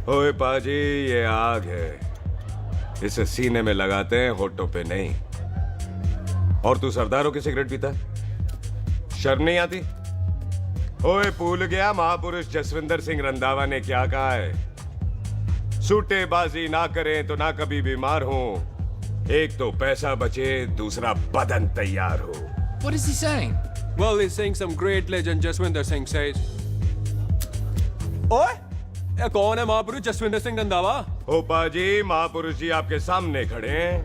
ओए पाजी, ये आग है, इसे सीने में लगाते हैं, होठों पे नहीं। और तू सरदारों की सिगरेट पीता है? शर्म नहीं आती? ओए भूल गया महापुरुष जसविंदर सिंह रंधावा ने क्या कहा है? सूटेबाजी ना करें तो ना कभी बीमार हो। एक तो पैसा बचे, दूसरा बदन तैयार हो। What is he saying? Well, he's saying some great legend Jaswinder Singh says. ओए, ये कौन है महापुरुष जसविंदर सिंह रंधावा? ओ पाजी, महापुरुष जी आपके सामने खड़े हैं।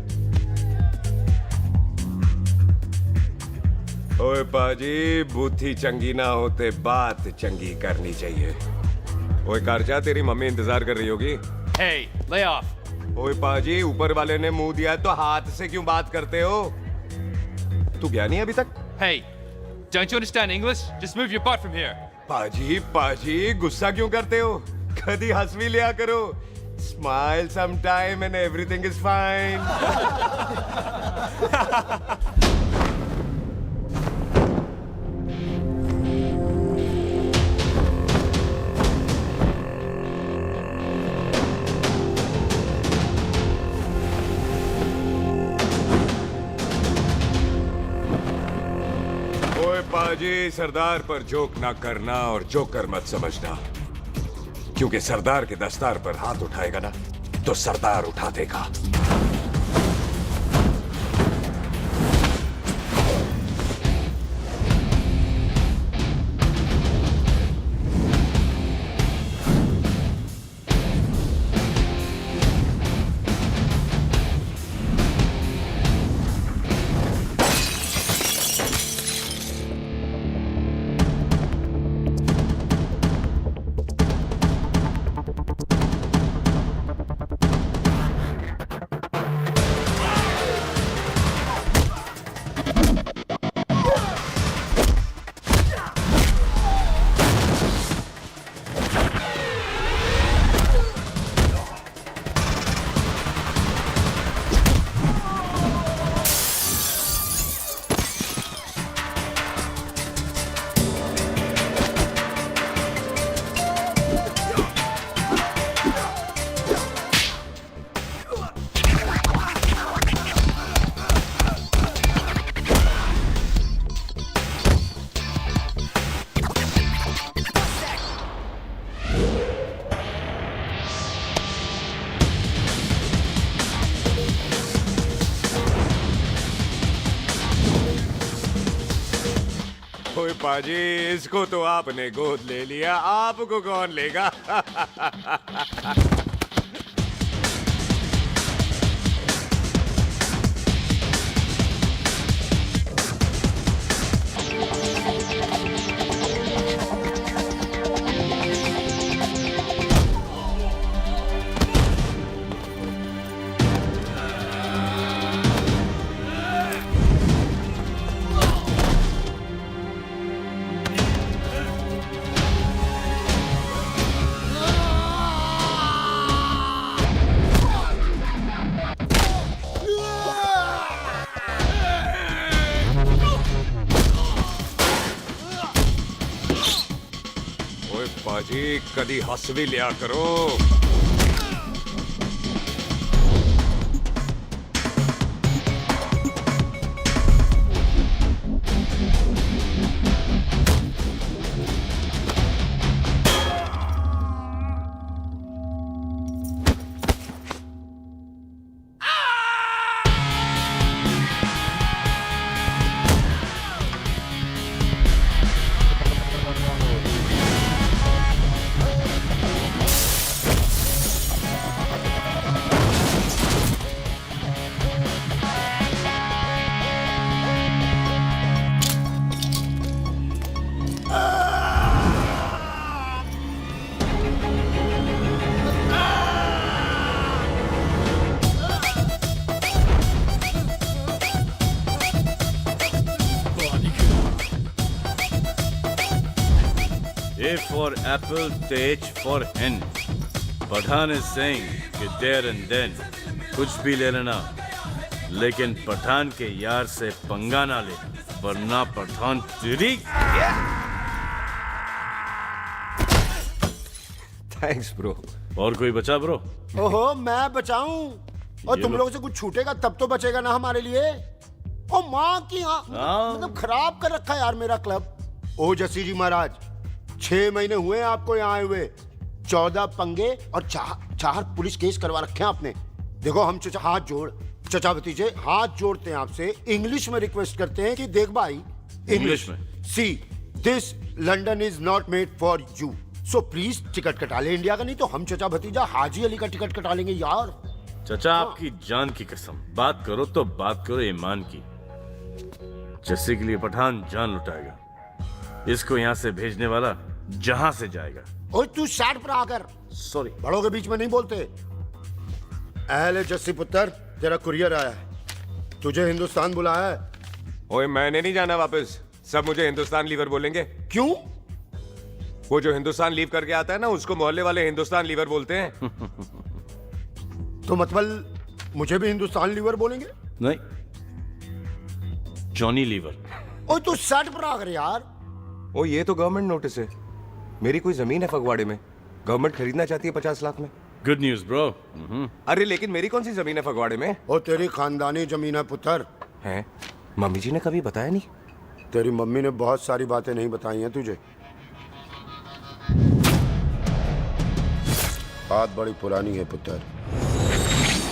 ओए पाजी, बूथी चंगी ना होते बात चंगी करनी चाहिए। ओए कारचा, तेरी मम्मी इंतजार कर रही होगी। Hey, lay off. ओए पाजी, ऊपर वाले ने मुंह दिया तो हाथ से क्यों बात करते हो? तू गया नहीं अभी तक? Hey, don't you understand English? Just move your butt from here. पाजी पाजी, गुस्सा क्यों करते हो? कभी हंस भी लिया करो। Smile sometime and everything is fine. ओए पाजी, सरदार पर जोक ना करना और जोकर मत समझना, क्योंकि सरदार के दस्तार पर हाथ उठाएगा ना तो सरदार उठा देगा। ओए पाजी, इसको तो आपने गोद ले लिया, आपको कौन लेगा? ओए पाजी, कदी हंस भी लिया करो। A for apple, the H for hen. Pathan is saying कि there and then कुछ भी ले लेना, लेकिन पठान के यार से पंगा ना ले, वरना पठान तेरी। Thanks bro. और कोई बचा ब्रो? ओहो, मैं बचाऊं और ये तुम लो। लोगों से कुछ छूटेगा तब तो बचेगा ना हमारे लिए। ओ माँ की मतलब खराब कर रखा है यार मेरा क्लब। ओ जस्सी जी महाराज, 6 महीने हुए हैं आपको यहाँ आए हुए, 14 पंगे और 4 पुलिस केस करवा रखे हैं आपने। देखो हम चचा भतीजे हाथ जोड़ते हैं आपसे, इंग्लिश में रिक्वेस्ट करते हैं कि देख भाई, इंग्लिश में? See this London is not made for you, so please ticket कटा ले इंडिया का, नहीं तो हम चचा भतीजा हाजी अली का टिकट कटा लेंगे यार। चाचा आपकी जान की कसम, बात करो तो बात करो ईमान की। जस्सी के लिए पठान जान लुटाएगा, इसको यहाँ से भेजने वाला जहां से जाएगा। ओए तू साइड पर आकर, सॉरी। बड़ों के बीच में नहीं बोलते। अहले जस्सी पुत्र, तेरा कुरियर आया है, तुझे हिंदुस्तान बुलाया है। ओए मैंने नहीं जाना वापस, सब मुझे हिंदुस्तान लीवर बोलेंगे। क्यों? वो जो हिंदुस्तान लीव करके आता है ना, उसको मोहल्ले वाले हिंदुस्तान लीवर बोलते हैं। तो मतलब मुझे भी हिंदुस्तान लीवर बोलेंगे? नहीं, जॉनी लीवर। ओए तू साइड पर आकर यार। ओ ये तो गवर्नमेंट नोटिस है, मेरी कोई जमीन है फगवाड़े में, गवर्नमेंट खरीदना चाहती है 50 लाख में। Good news bro. अरे लेकिन मेरी कौन सी जमीन है फगवाड़े में? ओ तेरी खानदानी जमीन है पुत्र। हैं? मम्मी जी ने कभी बताया नहीं। तेरी मम्मी ने बहुत सारी बातें नहीं बताई हैं तुझे। बात बड़ी पुरानी है पुत्र,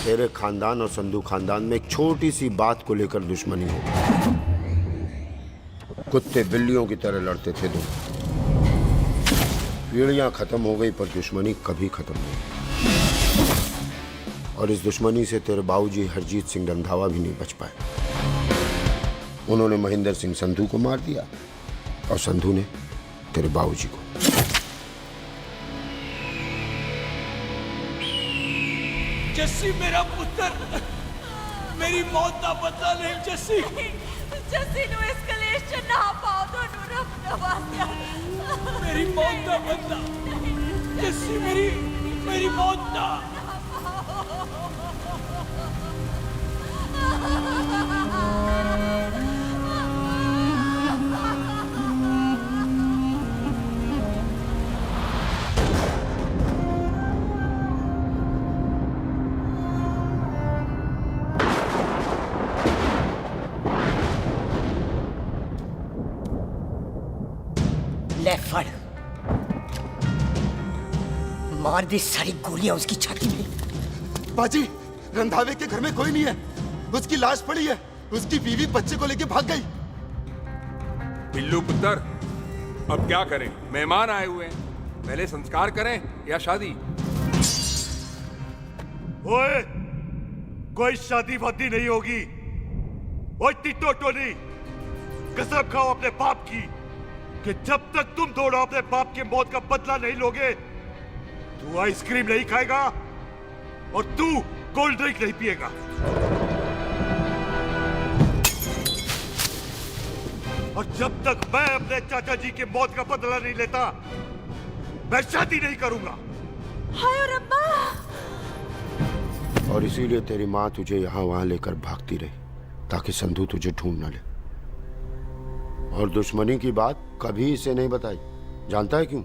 तेरे खानदान और संधू खानदान में एक छोटी सी बात को लेकर दुश्मनी हो, कुत्ते बिल्लियों की तरह लड़ते थे तुम। पीढ़ियां खत्म हो गई पर दुश्मनी कभी खत्म नहीं, और इस दुश्मनी से तेरे बाबूजी हरजीत सिंह रंधावा भी नहीं बच पाए। उन्होंने महेंद्र सिंह संधू को मार दिया और संधू ने तेरे बाबूजी को। जस्सी मेरा पुत्र, मेरी मौत का बदला ले जस्सी। जस्सी नु इस कलेश च ना पाओ दोनों रब नवाज़िया। मेरी मौत का बदला जस्सी, मेरी मौत का। ले फड़, मार दी सारी गोलियां उसकी छाती में। बाजी, रंधावे के घर में कोई नहीं है, उसकी लाश पड़ी है, उसकी बीवी बच्चे को लेके भाग गई। बिल्लू पुत्र, अब क्या करें? मेहमान आए हुए हैं, पहले संस्कार करें या शादी? ओए, कोई शादी वादी नहीं होगी। ओए टिट्टो टोनी, कसम खाओ अपने बाप की कि जब तक तुम दोनों अपने बाप की मौत का बदला नहीं लोगे, तू आइसक्रीम नहीं खाएगा और तू कोल्ड ड्रिंक नहीं पिएगा। और जब तक मैं अपने चाचा जी की मौत का बदला नहीं लेता, मैं शादी नहीं करूंगा। हाय रब्बा। और इसीलिए तेरी माँ तुझे यहाँ वहां लेकर भागती रही, ताकि संधू तुझे ढूंढ न ले। और दुश्मनी की बात कभी इसे नहीं बताई, जानता है क्यों?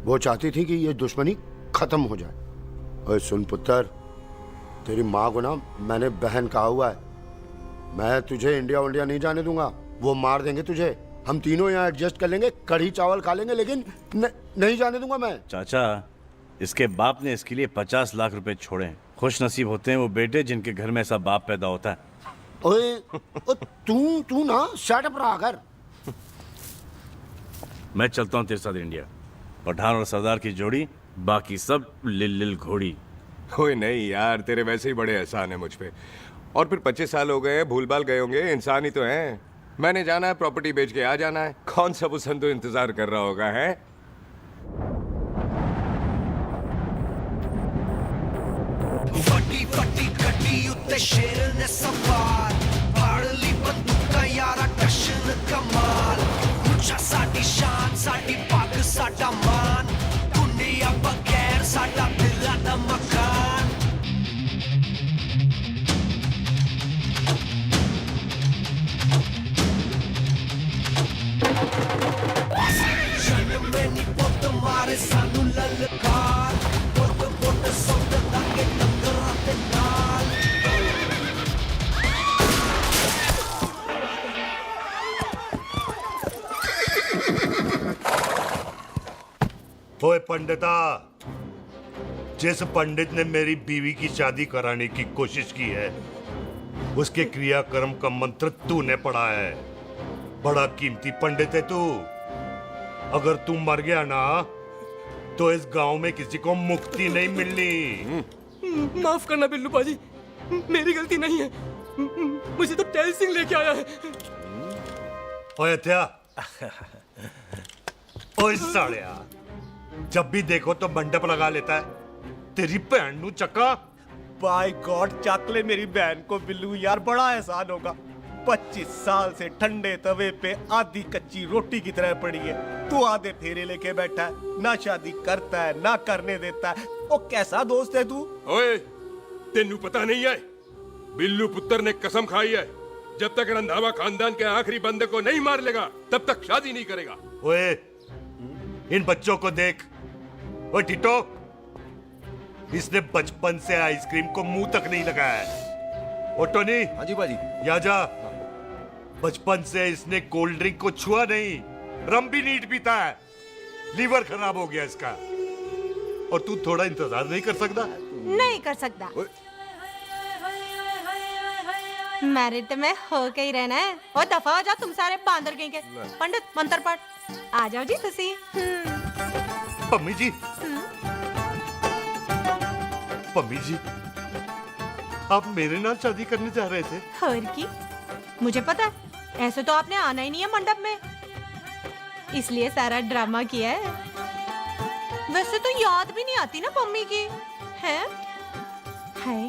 वो चाहती थी कि ये दुश्मनी खत्म हो जाए। और सुन पुत्र, तेरी माँ को ना मैंने बहन कहा हुआ है, मैं तुझे इंडिया नहीं जाने दूंगा। वो मार देंगे तुझे, हम तीनों यहाँ एडजस्ट कर लेंगे, कढ़ी चावल खा लेंगे, लेकिन नहीं जाने दूंगा मैं। चाचा, इसके बाप ने इसके लिए 50 लाख रुपए छोड़े हैं। खुश नसीब होते हैं वो बेटे जिनके घर में ऐसा बाप पैदा होता है। ओए, तू ना शट अप रहा कर। मैं चलता हूँ तेरे साथ इंडिया। पठान और सरदार की जोड़ी, बाकी सब लिल घोड़ी। ओए नहीं यार, तेरे वैसे ही बड़े एहसान है मुझ पे। और फिर 25 साल हो गए हैं, भूल भाल गए होंगे, इंसान ही तो हैं। मैंने जाना है, प्रॉपर्टी बेच के आ जाना है। कौन सा वो संधू इंतजार कर रहा होगा है? फटी फटी कटी उत्ते शेर ने सवार, फाड़ली बंदूका यारा टशन कमाल। ऊंचा साडी शान, साडी पग, साडा मान, दुनिया बगैर साडा दिला दा मकान। जन्म में नी पुत मारे सानू लल ਦਿਲਕਾਰ ਪੁੱਟ ਪੁੱਟ ਸੁੱਟ ਦਾਂਗੇ ਟੱਕਰਾਂ ਤੇ ਨਾਲ ओए पंडिता, जिस पंडित ने मेरी बीवी की शादी कराने की कोशिश की है उसके क्रियाकर्म का मंत्र तूने पढ़ा है। बड़ा कीमती पंडित है तू। अगर तू मर गया ना तो इस गांव में किसी को मुक्ति नहीं मिलनी। माफ करना बिल्लू बाजी, मेरी गलती नहीं है। मुझे तो टेल सिंह लेके आया है। ओए हत्या, ओए सालिया, जब भी देखो तो मंडप लगा लेता है। तेरी भैन नू चक्का। बाय गॉड, चक ले मेरी बहन को बिल्लू यार, बड़ा एहसान होगा। 25 साल से ठंडे तवे पे आधी कच्ची रोटी की तरह पड़ी है। तू आधे फेरे लेके बैठा है, ना शादी करता है ना करने देता है। ओ कैसा दोस्त है तू? ओए, तेनू पता नहीं है, बिल्लू पुत्र ने कसम खाई है जब तक रंधावा खानदान के आखिरी बंदे को नहीं मार लेगा तब तक शादी नहीं करेगा। ओए, इन बच्चों को देख। ओए टिटो, इसने बचपन से आइसक्रीम को मुंह तक नहीं लगाया है। ओ टोनी। हाँ जी बाजी। या जा। बचपन से इसने कोल्ड ड्रिंक को छुआ नहीं, रम भी नीट पीता है। लीवर खराब हो गया इसका। और तू थोड़ा इंतजार नहीं कर सकता? नहीं कर सकता। मैरिड में हो के ही रहना है। और दफा हो जाओ तुम सारे बांदर कहीं के। पंडित मंत्र पढ़। आ जाओ जी तुसी। पम्मी जी, पम्मी जी, आप मेरे नाल शादी करने जा रहे थे? और की मुझे पता है, ऐसे तो आपने आना ही नहीं है मंडप में, इसलिए सारा ड्रामा किया है। वैसे तो याद भी नहीं आती ना पम्मी की है। हाय,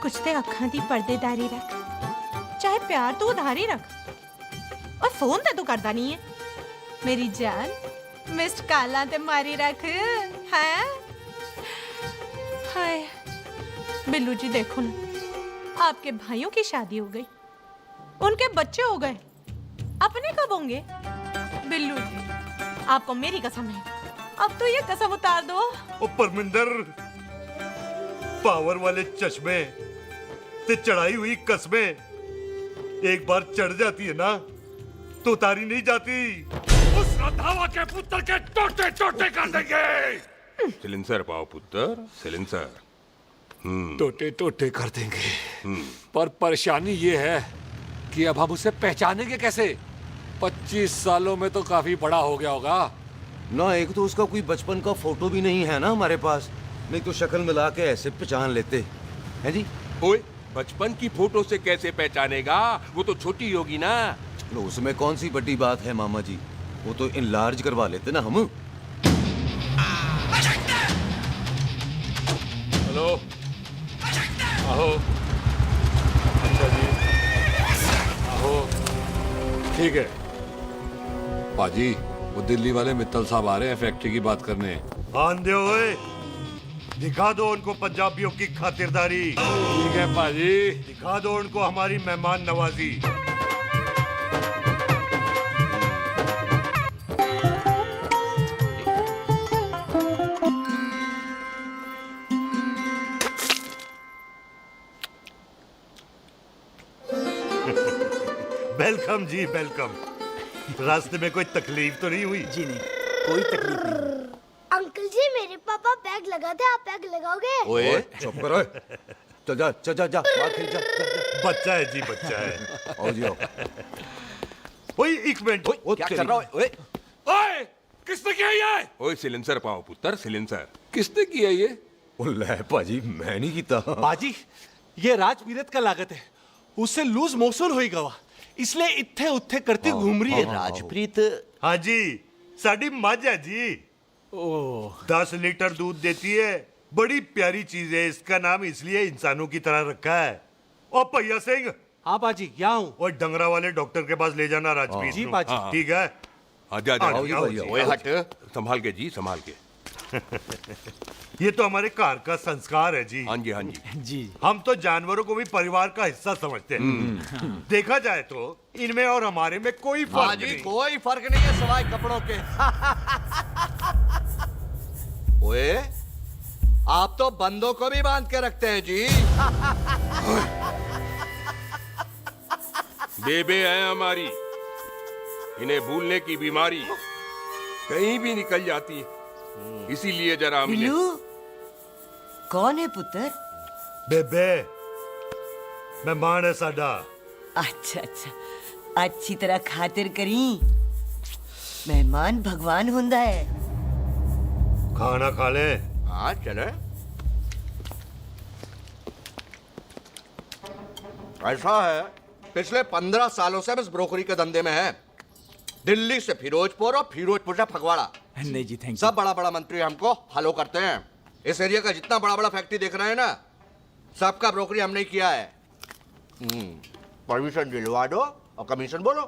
कुछ ते अखां दी पर्देदारी रख, चाहे प्यार तो उधारी रख, और फोन ते तू करदा नहीं है। मेरी जान, मिस्ड काला ते मारी रख है। हाय बिल्लू जी, देखो ना, आपके भाइयों की शादी हो गई, उनके बच्चे हो गए, अपने कब होंगे? बिल्लू जी, आपको मेरी कसम है, अब तो ये कसम उतार दो। ओ परमिंदर, पावर वाले चश्मे ते चढ़ाई हुई कस्में एक बार चढ़ जाती है ना तो उतारी नहीं जाती। उस रंधावा के पुत्र के टोटे टोटे कर देंगे। सिलेंसर पाओ पुत्र, सिलेंसर। टोटे टोटे कर देंगे, पर परेशानी ये है कि अब हम उसे पहचानेंगे कैसे? 25 सालों में तो काफी बड़ा हो गया होगा ना। एक तो उसका कोई बचपन का फोटो भी नहीं है ना हमारे पास, नहीं तो शक्ल मिला के ऐसे पहचान लेते हैं जी। ओए, बचपन की फोटो से कैसे पहचानेगा? वो तो छोटी होगी ना। लो, उसमें कौन सी बड़ी बात है मामा जी, वो तो इनलार्ज करवा लेते ना हम। हेलो, आहो। अच्छा जी, आहो। ठीक है पाजी, वो दिल्ली वाले मित्तल साहब आ रहे हैं फैक्ट्री की बात करने। आंधे होए, दिखा दो उनको पंजाबियों की खातिरदारी। ठीक है पाजी, दिखा दो उनको हमारी मेहमान नवाजी। वेलकम जी, वेलकम। रास्ते में कोई तकलीफ तो नहीं हुई? जी नहीं, कोई तकलीफ नहीं। अंकल जी, मेरे पापा पैग लगाते, आप पैग लगाओगे? ओए चुप करो। चल जा चल जा जा, बाहर खेल जा, जा, जा। बच्चा है जी, बच्चा है। आओ जी आओ। ओए एक मिनट, क्या कर रहा है? ओए ओए, किसने किया ये? ओए सिलेंसर पाओ पुत्र, सिलेंसर। किसने किया ये? ले पाजी, मैं नहीं कीता। बाजी, ये राजवीरत का लागत है, उससे लूज मोशन होएगा वा, इसलिए इत्थे उत्थे करती घूम रही है। राजप्रीत। हाँ जी, साड़ी मझ है जी। 10 लीटर दूध देती है, बड़ी प्यारी चीज है। इसका नाम इसलिए इंसानों की तरह रखा है। और भैया सिंह। हाँ बाजी, यहाँ हूँ। और डंगरा वाले डॉक्टर के पास ले जाना राजप्रीत। जी बाजी। ठीक है। आजा आजा। ओए हट, संभाल के जी, संभाल के। ये तो हमारे घर का संस्कार है जी। हाँ जी, हाँ जी। जी, हम तो जानवरों को भी परिवार का हिस्सा समझते हैं। देखा जाए तो इनमें और हमारे में कोई फर्क नहीं। कोई फर्क नहीं है सिवाय कपड़ों के। आप तो बंदों को भी बांध के रखते हैं जी। बेबे है हमारी, इन्हें भूलने की बीमारी कहीं भी निकल जाती है, इसीलिए जरा हमने बिल्लू कौन है पुत्र? बेबे मेहमान है साडा। अच्छा अच्छा, अच्छी तरह खातिर करी। मेहमान भगवान हुंदा है। खाना खा ले। हाँ चले। ऐसा है, पिछले 15 सालों से हम इस ब्रोकरी के धंधे में हैं। दिल्ली से फिरोजपुर और फिरोजपुर से फगवाड़ा। नहीं जी, थैंक सब बड़ा बड़ा मंत्री हमको फॉलो करते हैं। इस एरिया का जितना बड़ा बड़ा फैक्ट्री देख रहे हैं ना, सबका ब्रोकरी हमने ही किया है। परमिशन दिलवा दो और कमीशन बोलो।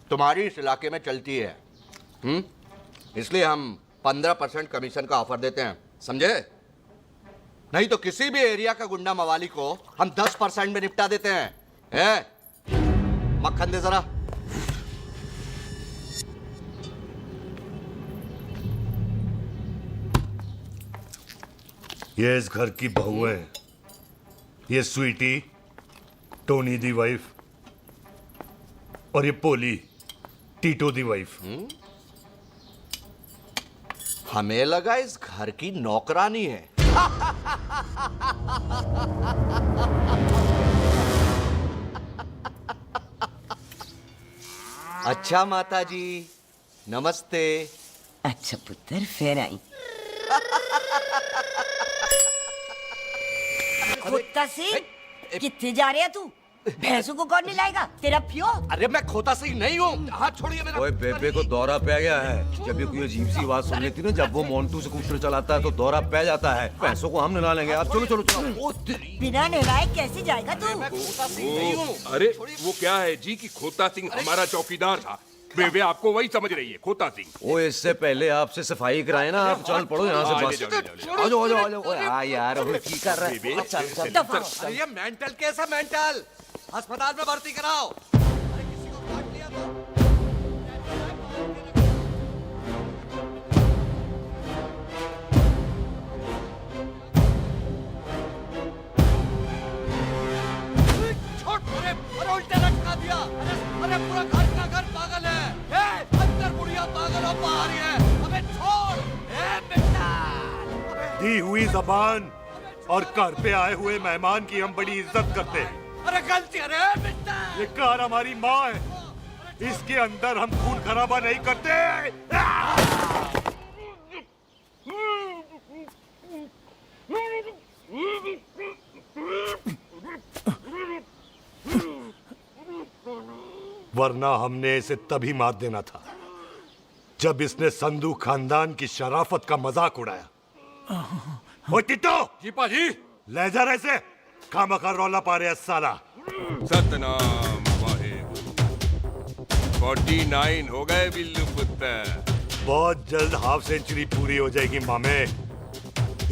तुम्हारी इस इलाके में चलती है, इसलिए हम 15% कमीशन का ऑफर देते हैं, समझे? नहीं तो किसी भी एरिया का गुंडा मवाली को हम 10% में निपटा देते हैं। मक्खन दे जरा। ये इस घर की बहू है। ये स्वीटी, टोनी दी वाइफ, और ये पोली, टीटो दी वाइफ। हमें लगा इस घर की नौकरानी है। अच्छा माता जी, नमस्ते। अच्छा पुत्र, फिर आई। कुत्ता सिंह, कितने जा रहे है तू? भैंसों को कौन लाएगा? तेरा पियो? अरे मैं खोता सिंह नहीं हूँ। हाथ छोड़िए मेरा। ओए बेबे को दौरा पै गया है। जब भी कोई अजीब सी आवाज सुन लेती ना, जब वो मोन्टू स्कूटर चलाता है तो दौरा पै जाता है। पैसों को हम नहला लेंगे। आप चलो चलो चलो। बिना नहलाए कैसे जाएगा तू? खोता सिंह नहीं हूँ। अरे वो क्या है जी कि खोता सिंह हमारा चौकीदार था। बेबे आपको वही समझ रही है, खोता सिंह। ओ इससे पहले आपसे सफाई कराए ना, आप चल पड़ो यहाँ से बस। आ जाओ आ जाओ आ जाओ। ओए हाँ यार, अभी की कर रहा है? चल चल। अरे ये मेंटल केस है, मेंटल। अस्पताल में भर्ती कराओ। अरे किसी को काट लिया तो। अरे उल्टे लटका दिया। अरे पूरा घर का घर पागल है। अंदर बुढ़िया पागल और बाहर है। अबे छोड़। बेटा। दी हुई जबान और घर पे आए हुए मेहमान की हम बड़ी इज्जत करते हैं। अरे गलती है बेटा। ये कार हमारी माँ है, इसके अंदर हम खून खराबा नहीं करते। वरना हमने इसे तभी मार देना था जब इसने संधू खानदान की शराफत का मजाक उड़ाया। ओ टिट्टो जी पाजी, ले जा रहे से खामखा रौला पा रहे साला। सतनाम वाहेगुरु। 49 हो गए बिल्लू पुत्र। बहुत जल्द हाफ सेंचुरी पूरी हो जाएगी मामे।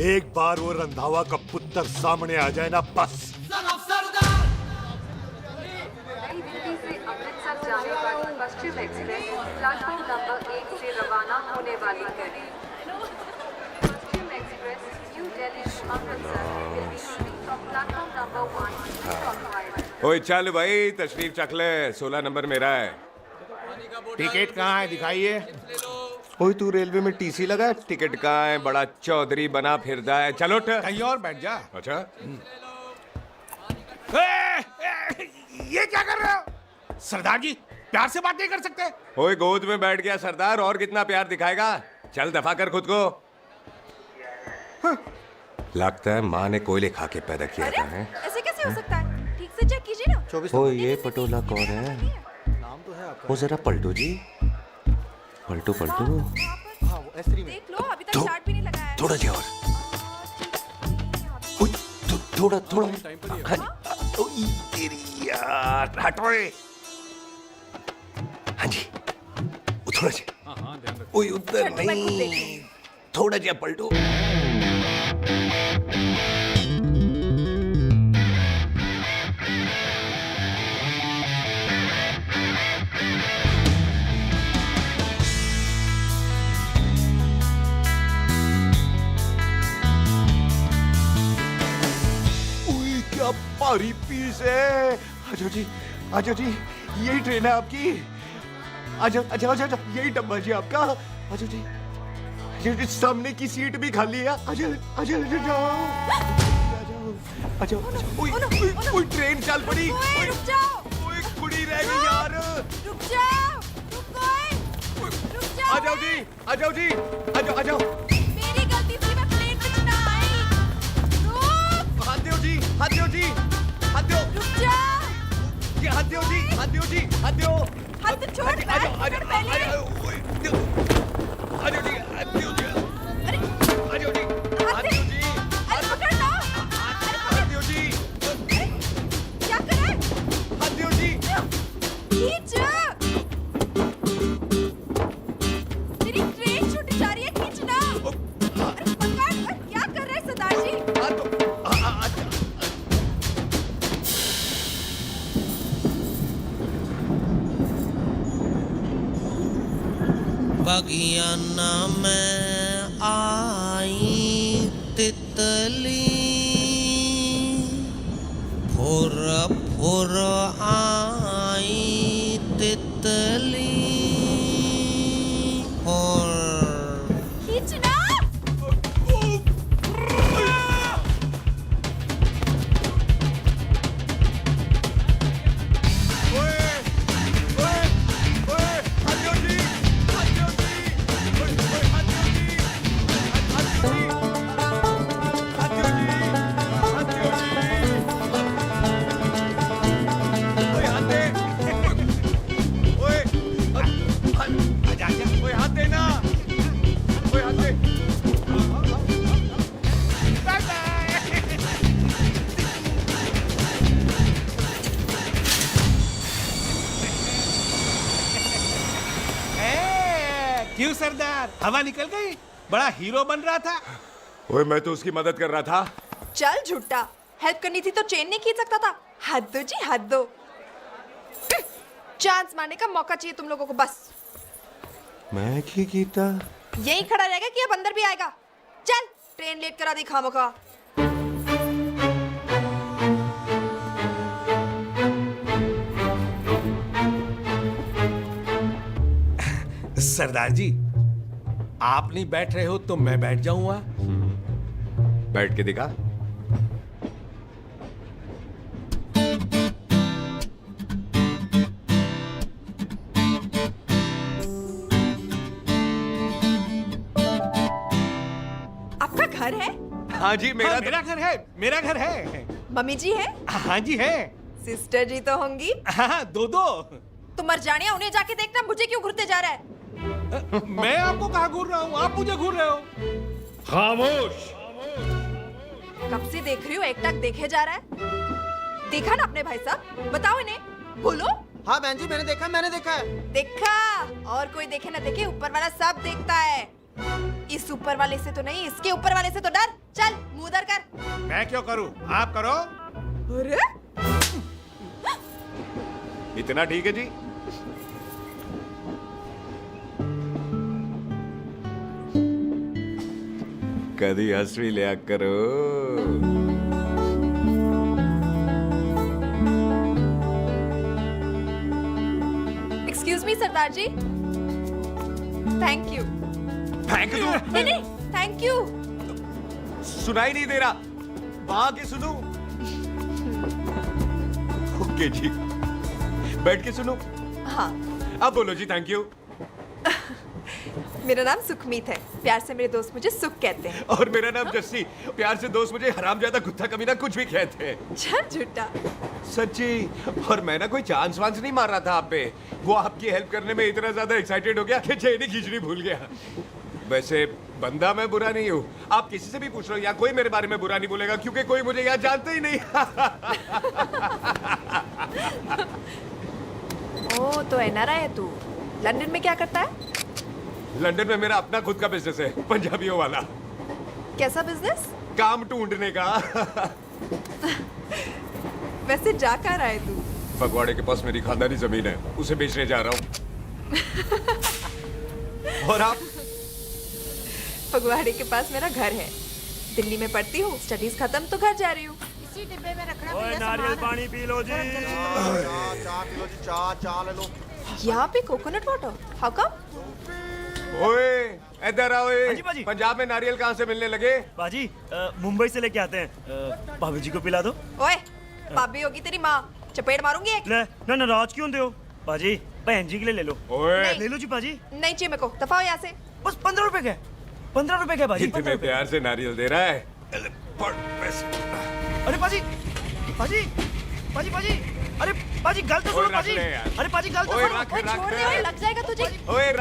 एक बार वो रंधावा का पुत्र सामने आ जाए ना, बस। अमृतसर जाने वाली पश्चिम एक्सप्रेस प्लेटफॉर्म नंबर 1 से रवाना होने वाली है। Paschim Express New Delhi Amritsar will be leaving from platform number 1 from Hyderabad। ओए चल भाई, तशरीफ चख ले। 16 नंबर मेरा है। टिकट कहाँ है? दिखाइए। ओए तू रेलवे में टीसी लगा, टिकट कहाँ है? बड़ा चौधरी बना फिरदा है। चलो उठ। कहीं और बैठ जा। अच्छा ये क्या कर रहे हो? सरदार जी, प्यार से बात नहीं कर सकते? ओए गोद में बैठ गया सरदार, और कितना प्यार दिखाएगा? चल दफा कर खुद को। लगता है माँ ने कोयले खा के पैदा किया था। ऐसे कैसे हो सकता है? ठीक से चेक कीजिए ना। ओ ये पटोला कौन है? वो जरा पलटू जी, पलटू पलटू। देख लो, अभी तक चार्ट भी नहीं लगाया है। थोड़ा जी और। थोड़ा थोड़ा। तेरी यार, हटो रे। हाँ जी, थोड़ा जी। ओए उधर नहीं, थोड़ा जी पलटो। हमारी फीस है। आजो जी, आजो जी, यही ट्रेन है आपकी। आजो, आजो, आजो, यही डब्बा जी आपका। आजो जी, आजो जी, सामने की सीट भी खाली है। आजो, आजो, आजो, आजो, आजो, ओए, ट्रेन चल पड़ी। रुक जाओ, ओए, कुड़ी रह गई यार। रुक जाओ, रुक जाओ। आ जाओ जी, आ जाओ जी, आ जाओ, आ जाओ। मेरी गलती थी, मैं प्लेन पे ना आई। रुक। हाथ दो जी, हाथ दो जी, हाथ दो। रुक जाओ। ये हाथ दो जी, हाथ दो जी, हाथ दो। हाथ तो छोड़। आ जाओ, आ जाओ, आ जाओ, आ जाओ जी, हाथ दो जी, हाथ दो जी। आ जाओ जी, हाथ दो जी, अरे पकड़ लो। हाथ दो जी, क्या करे? हाथ दो जी। खींच। मेरी ट्रेन छूट जा रही है, खींचना। अरे पकड़, क्या कर रहे हैं सरदार जी? बगियाना में आई तितली, फुर फुर आई तितली, और खींचना। क्यों सरदार, हवा निकल गई? बड़ा हीरो बन रहा था। ओए, मैं तो उसकी मदद कर रहा था। चल झूठा, हेल्प करनी थी तो चेन नहीं खींच सकता था। हद दो जी, हद दो। चांस मारने का मौका चाहिए तुम लोगों को बस। मैं की कीता? यही खड़ा रहेगा कि अब अंदर भी आएगा? चल, ट्रेन लेट करा दी खामोखा। सरदार जी, आप नहीं बैठ रहे हो तो मैं बैठ जाऊंगा। बैठ के दिखा। आपका घर है? हाँ जी, मेरा मेरा घर है, मेरा घर है। मम्मी जी है? हाँ जी है। सिस्टर जी तो होंगी? हाँ, दो दो। तुम मर जाने, उन्हें जाके देखना मुझे क्यों घूरते जा रहा है। मैं आपको कहाँ घूर रहा हूँ, आप मुझे घूर रहे हो। खामोश। कब से देख रही हूँ, एकटक देखे जा रहा है। देखा ना अपने भाई साहब, बताओ इन्हें, बोलो। हाँ बहन जी, मैंने देखा, मैंने देखा है। देखा? और कोई देखे ना देखे, ऊपर वाला सब देखता है। इस ऊपर वाले से तो नहीं, इसके ऊपर वाले से तो डर। चल, मुंह उधर कर। मैं क्यों करूँ, आप करो। अरे इतना ठीक है जी। कभी हंस भी लिया करो। एक्सक्यूज मी सरदार ji. Thank you. Thank you? नहीं नहीं, थैंक यू। सुनाई नहीं दे रहा, वहां के सुनूं? ओके जी, बैठ के सुनो। हाँ। अब बोलो जी थैंक यू। मेरा नाम सुखमीत है, प्यार से मेरे दोस्त मुझे सुख कहते हैं। और मेरा नाम जस्सी, प्यार से दोस्त मुझे हरामजादा, कुत्ता, कमीना कुछ भी कहते हैं। चल झूठा। सच्ची। और मैं ना कोई चांस वांस नहीं मार रहा था आप पे, वो आपकी हेल्प करने में इतना ज्यादा एक्साइटेड हो गया कि चेन ही खींचनी भूल गया। वैसे बंदा मैं बुरा नहीं हूँ, आप किसी से भी पूछ लो, यहाँ कोई मेरे बारे में बुरा नहीं बोलेगा क्योंकि कोई मुझे यहाँ जानते ही नहीं। ओ तो एनआरआई है तू। लंदन में क्या करता है? लंदन में मेरा अपना खुद का बिजनेस है, पंजाबियों वाला। कैसा बिजनेस? काम ढूंढने का। वैसे जा कहाँ रहा है तू? फगवाड़े के पास मेरी खानदानी जमीन है, उसे बेचने जा रहा हूँ। और आप? फगवाड़े के पास मेरा घर है, दिल्ली में पढ़ती हूँ, स्टडीज खत्म तो घर जा रही हूँ। जी डिब्बे में रखना। ओए नारियल पानी पी लो जी। चाय पी लो जी, चाय ले लो। यहाँ पे कोकोनट वाटर? How come? ओए इधर आओ। हाँ जी बाजी। पंजाब में नारियल कहाँ से मिलने लगे? बाजी मुंबई से लेके आते हैं। भाभी जी को पिला दो। ओए, भाभी होगी तेरी माँ, चपेट मारूंगी एक। ले ना नाराज क्यों हो बाजी? बहन जी के लिए ले लो। ओए ले लो जी बाजी। नहीं चाहिए मेरे को, दफा हो यहाँ से। बस 15 रुपए के। 15 रुपए के बाजी। इतने प्यार से नारियल दे रहा है। पढ़ पैसे। अरे बाजी बाजी बाजी बाजी, अरे बाजी गल तो ओए, सुनो रख बाजी। ले यार। अरे बाजी गल तो ओए, सुनो। रख, ओए, छोड़ दे, ओए, लग जाएगा तुझे। ओए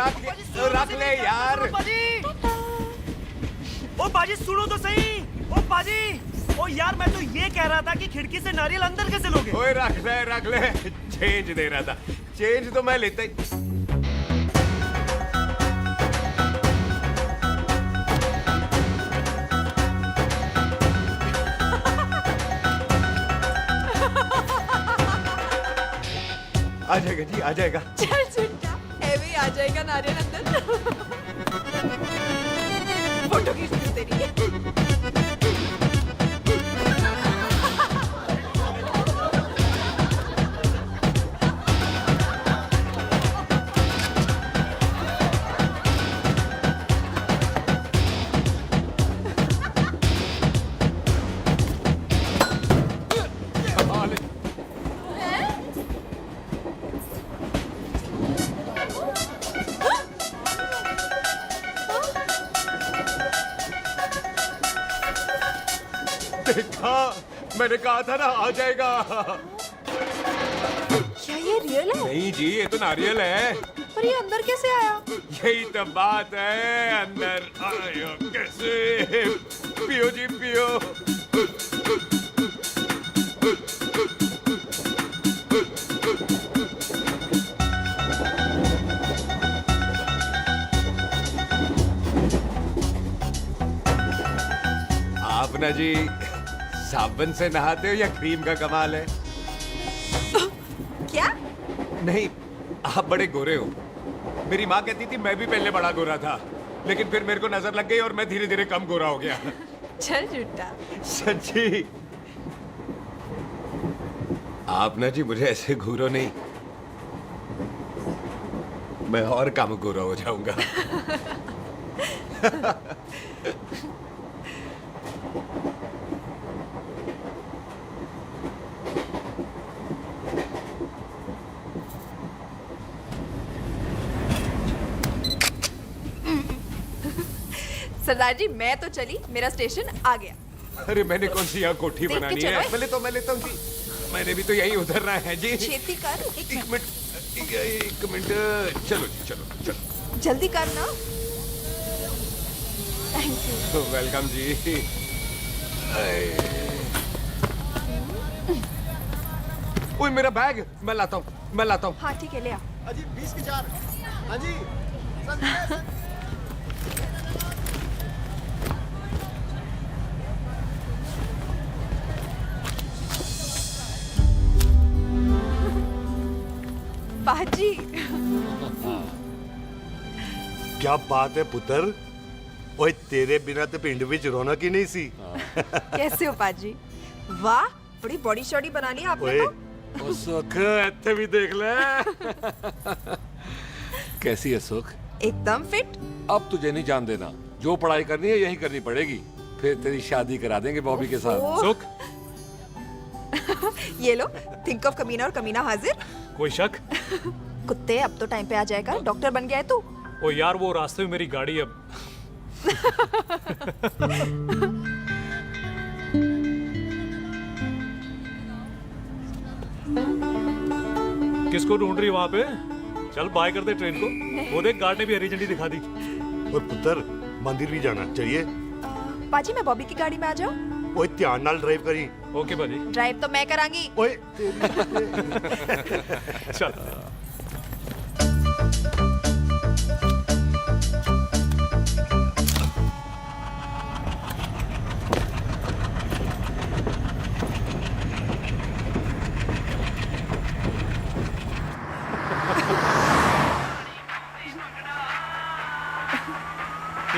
रख ले यार। बाजी ओ बाजी सुनो तो सही। ओ बाजी, ओ यार मैं तो ये कह रहा था कि खिड़की से नारियल अंदर कैसे लोगे? ओए रख ले। चेंज दे रहा था। चेंज तो मैं लेता ही। आ जाएगा जी, आ जाएगा। चल झुट्टा, ऐवे आ जाएगा नारियल अंदर। फोटो खींच ली तेरी। देखा, मैंने कहा था ना आ जाएगा। क्या ये रियल है? नहीं जी, ये तो नारियल है। पर ये अंदर कैसे आया? यही तो बात है, अंदर आया कैसे? पियो जी पियो। आप ना जी साबुन से नहाते हो या क्रीम का कमाल है? क्या? नहीं, आप बड़े गोरे हो। मेरी माँ कहती थी मैं भी पहले बड़ा गोरा था, लेकिन फिर मेरे को नजर लग गई और मैं धीरे धीरे कम गोरा हो गया। चल झूठा। सच्ची। आप ना जी मुझे ऐसे घूरो नहीं, मैं और कम गोरा हो जाऊंगा। सरदार जी मैं तो चली, मेरा स्टेशन आ गया। अरे मैंने कौन सी यहाँ कोठी देख के बनानी चलो। है? मैं लेता हूँ जी। मैंने भी तो यहीं उतरना है जी। छेती कर। एक मिनट। चलो जी, चलो। जल्दी कर ना। Thank you. वेलकम जी। ओए मेरा बैग, मैं लाता हूँ। हाँ ठीक है, ले आ। अजी 20 के 4। हाँ जी। बाजी। क्या बात है पुत्र? ओए तेरे बिना तो पिंड विच रौनक ही नहीं सी। कैसे हो पाजी? वाह, बड़ी बॉडी शॉडी बना ली आपने ओए तो। ओ सुख, इत्थे भी देख ले। कैसी है सुख? एकदम फिट। अब तुझे नहीं जान देना, जो पढ़ाई करनी है यही करनी पड़ेगी। फिर तेरी शादी करा देंगे बॉबी के साथ। ओह। सुख, ये लो, थिंक ऑफ कमीना और कमीना हाजिर। कोई शक? कुत्ते, अब तो टाइम पे आ जाएगा। डॉक्टर बन गया है तू। ओ यार, वो रास्ते में मेरी गाड़ी अब। किसको ढूंढ रही वहां पे? चल बाय कर दे ट्रेन को। वो देख, गार्ड ने भी हरी झंडी दिखा दी। और पुत्र मंदिर भी जाना चाहिए। पाजी मैं बॉबी की गाड़ी में आ जाऊं? ओए ध्यान नाल ड्राइव करी। ओके बाजी। ड्राइव तो मैं करांगी। ओए चल।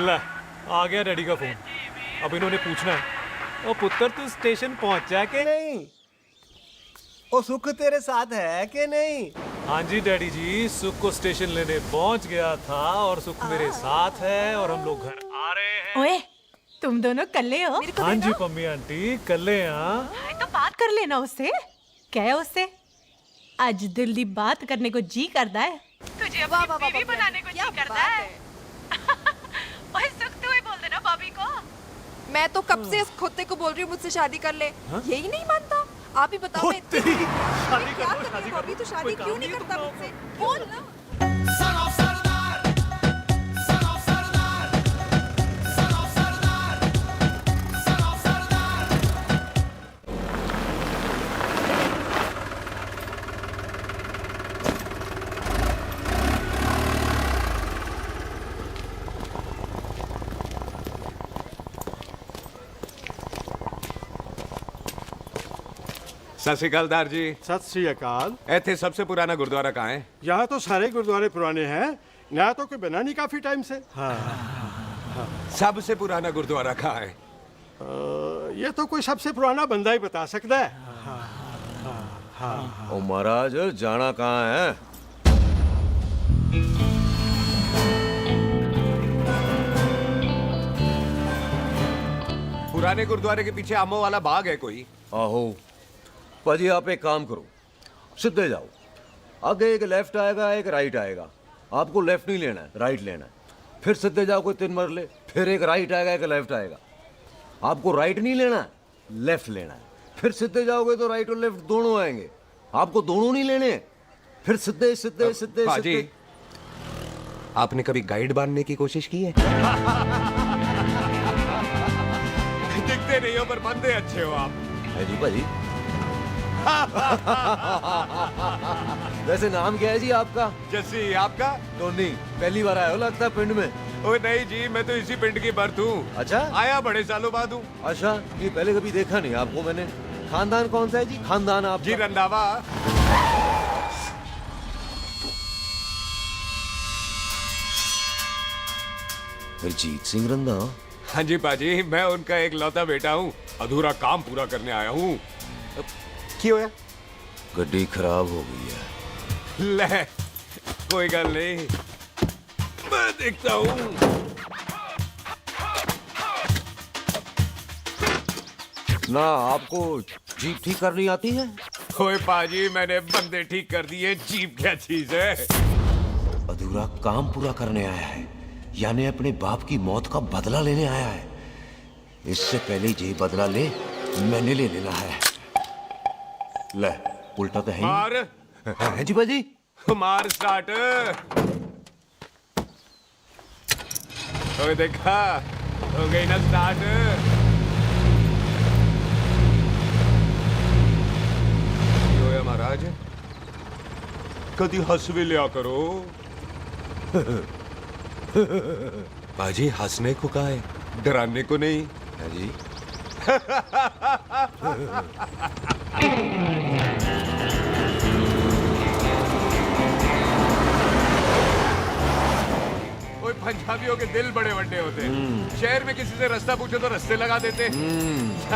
ले, आ गया डैडी का फोन। अब इन्होंने पूछना है ओ पुत्र तू स्टेशन पहुंचा के नहीं ओ सुख तेरे साथ है कि नहीं? हाँ जी डैडी जी, सुख को स्टेशन लेने पहुंच गया था और सुख मेरे साथ है और हम लोग घर आ रहे हैं। ओए तुम दोनों कल्ले हो? हाँ जी पम्मी आंटी कल्ले हाँ। तो बात कर लेना उससे। क्या है उससे? आज दिल दी बात करने को जी करता है। तुझे अपनी बीवी बनाने को जी करता है। ओए सुख तू ही बोल देना भाभी को। मैं तो कब से इस खोते को बोल रही हूँ मुझसे शादी कर ले, यही नहीं मानता। आप ही बताओ मैं शादी क्या कर रही हूँ अभी, तो शादी क्यों नहीं करता मुझसे? बोल ना। सत श्री अकाल दार जी। सत श्री अकाल। ਇੱਥੇ सबसे पुराना गुरुद्वारा कहाँ है? यहाँ तो सारे गुरुद्वारे पुराने हैं, नया तो कोई बना नहीं काफी टाइम से। सबसे पुराना गुरुद्वारा कहाँ है? ये तो कोई सबसे पुराना बंदा ही बता सकता है। ओ महाराज जाना कहाँ है? पुराने गुरुद्वारे के पीछे आमों वाला बाग है कोई? आहो पाजी आप एक काम करो, सीधे जाओ, आगे एक लेफ्ट आएगा एक राइट आएगा, आपको लेफ्ट नहीं लेना है राइट लेना है, फिर सीधे जाओ कोई 3 मरले, फिर एक राइट आएगा एक लेफ्ट आएगा, आपको राइट नहीं लेना है लेफ्ट लेना है, फिर सीधे जाओगे तो राइट और लेफ्ट दोनों आएंगे, आपको दोनों नहीं लेने, फिर सीधे सीधे सीधे पाजी आपने कभी गाइड बांधने की कोशिश की है? दिखते नहीं हो पर बंदे अच्छे हो आप। है जी भाजी। वैसे नाम क्या है जी आपका? जस्सी। आपका? टोनी। पहली बार आए हो लगता है पिंड में? ओ नहीं जी, मैं तो इसी पिंड की बर्थ हूँ। अच्छा आया बड़े सालों बाद हूँ। अच्छा ये पहले कभी देखा नहीं आपको मैंने। खानदान कौन सा है जी? खानदान आप जी रंधावा। जीत सिंह रंधावा? हाँ जी पाजी, मैं उनका एक लौता बेटा हूँ, अधूरा काम पूरा करने आया हूँ। क्यों है? गड्डी खराब हो गई है। ले कोई गल नहीं, मैं देखता हूँ। ना आपको जीप ठीक करनी आती है? ओए पाजी मैंने बंदे ठीक कर दिए, जीप क्या चीज है? अधूरा काम पूरा करने आया है, यानी अपने बाप की मौत का बदला लेने आया है। इससे पहले ये बदला ले मैंने ले लेना है। ले उल्टा तो है मार। है जी बाजी। मार स्टार्ट। ओए देखा हो गई ना स्टार्ट। होया महाराज, कदी हंस भी लिया करो। बाजी हंसने को कहा है, डराने को नहीं है जी। ओए पंजाबियों के दिल बड़े बड़े होते हैं। शहर में किसी से रास्ता पूछो तो रास्ते लगा देते।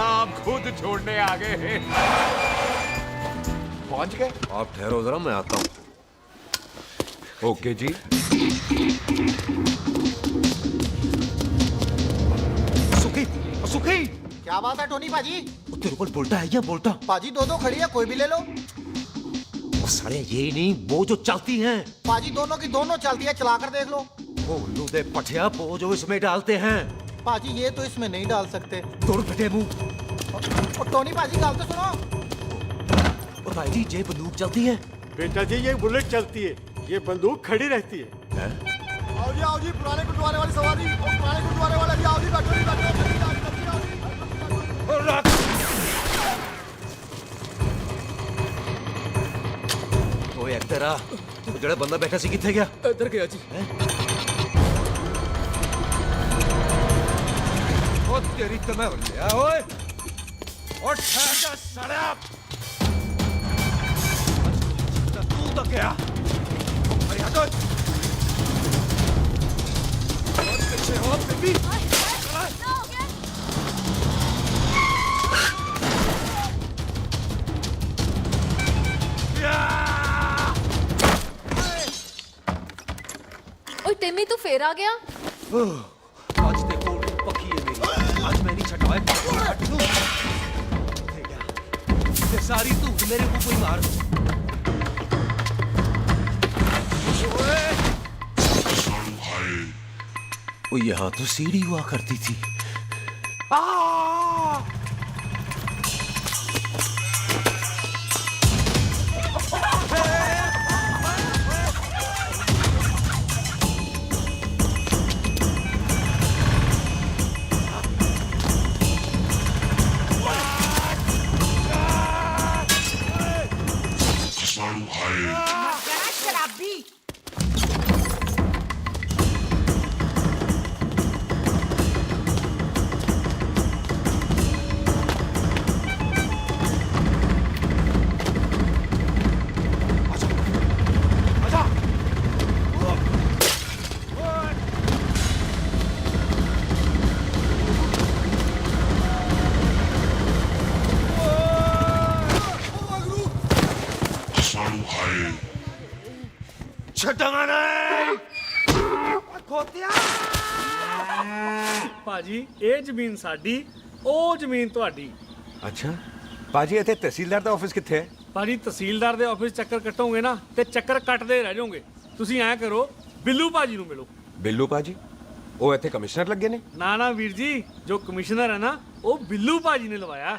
आप खुद छोड़ने आ गए। पहुंच गए? आप ठहरो जरा, मैं आता हूँ। ओके जी। सुखी सुखी। क्या बात है टोनी पाजी? तेरे को बोलता है या बोलता? पाजी दो खड़ी है, कोई भी ले लो। वो सारे ये नहीं, वो जो चलती हैं। पाजी दोनों की दोनों चलती है, चला कर देख लो। वो लूदे पठिया वो जो इसमें डालते हैं। पाजी ये तो इसमें नहीं डाल सकते। दूर बेटे मुंह। और टोनी पाजी गाल तो सुनो। और भाई जी ये बंदूक चलती है? बेटा जी ये बुलेट चलती है, ये बंदूक खड़ी रहती है। आओ जी पुराने गुरुद्वारे वाली सवारी, पुराने गुरुद्वारे वाले भी आओ जी, बैठो जी बैठो। ओए तेरा जड़ा बंदा बैठा सी किथे गया? इधर गया जी। ओ तेरी तमे लिया ओए। और ठहर जा साला। तू तो क्या? अरे हटो। और पीछे हो बेबी। आ गया? आज ते कोल पक्की है मेरी आज मैं नहीं छटाए ते सारी तू मेरे को कोई मार ओ यहाँ तो सीढ़ी हुआ करती थी शराबी ਭਾਜੀ ਇਹ ਜ਼ਮੀਨ ਸਾਡੀ ਉਹ ਜ਼ਮੀਨ ਤੁਹਾਡੀ ਅੱਛਾ ਪਾਜੀ ਇੱਥੇ ਤਹਿਸੀਲਦਾਰ ਦਾ ਆਫਿਸ ਕਿੱਥੇ ਹੈ ਭਾਜੀ ਤਹਿਸੀਲਦਾਰ ਦੇ ਆਫਿਸ ਚੱਕਰ ਕੱਟੋਗੇ ਨਾ ਤੇ ਚੱਕਰ ਕੱਟਦੇ ਰਹਿ ਜਾਓਗੇ ਤੁਸੀਂ ਐਂ ਕਰੋ ਬਿੱਲੂ ਭਾਜੀ ਨੂੰ ਮਿਲੋ ਬਿੱਲੂ ਪਾਜੀ ਉਹ ਇੱਥੇ ਕਮਿਸ਼ਨਰ ਲੱਗੇ ਨੇ ਨਾ ਨਾ ਵੀਰ ਜੀ ਜੋ ਕਮਿਸ਼ਨਰ ਹੈ ਨਾ ਉਹ ਬਿੱਲੂ ਭਾਜੀ ਨੇ ਲਵਾਇਆ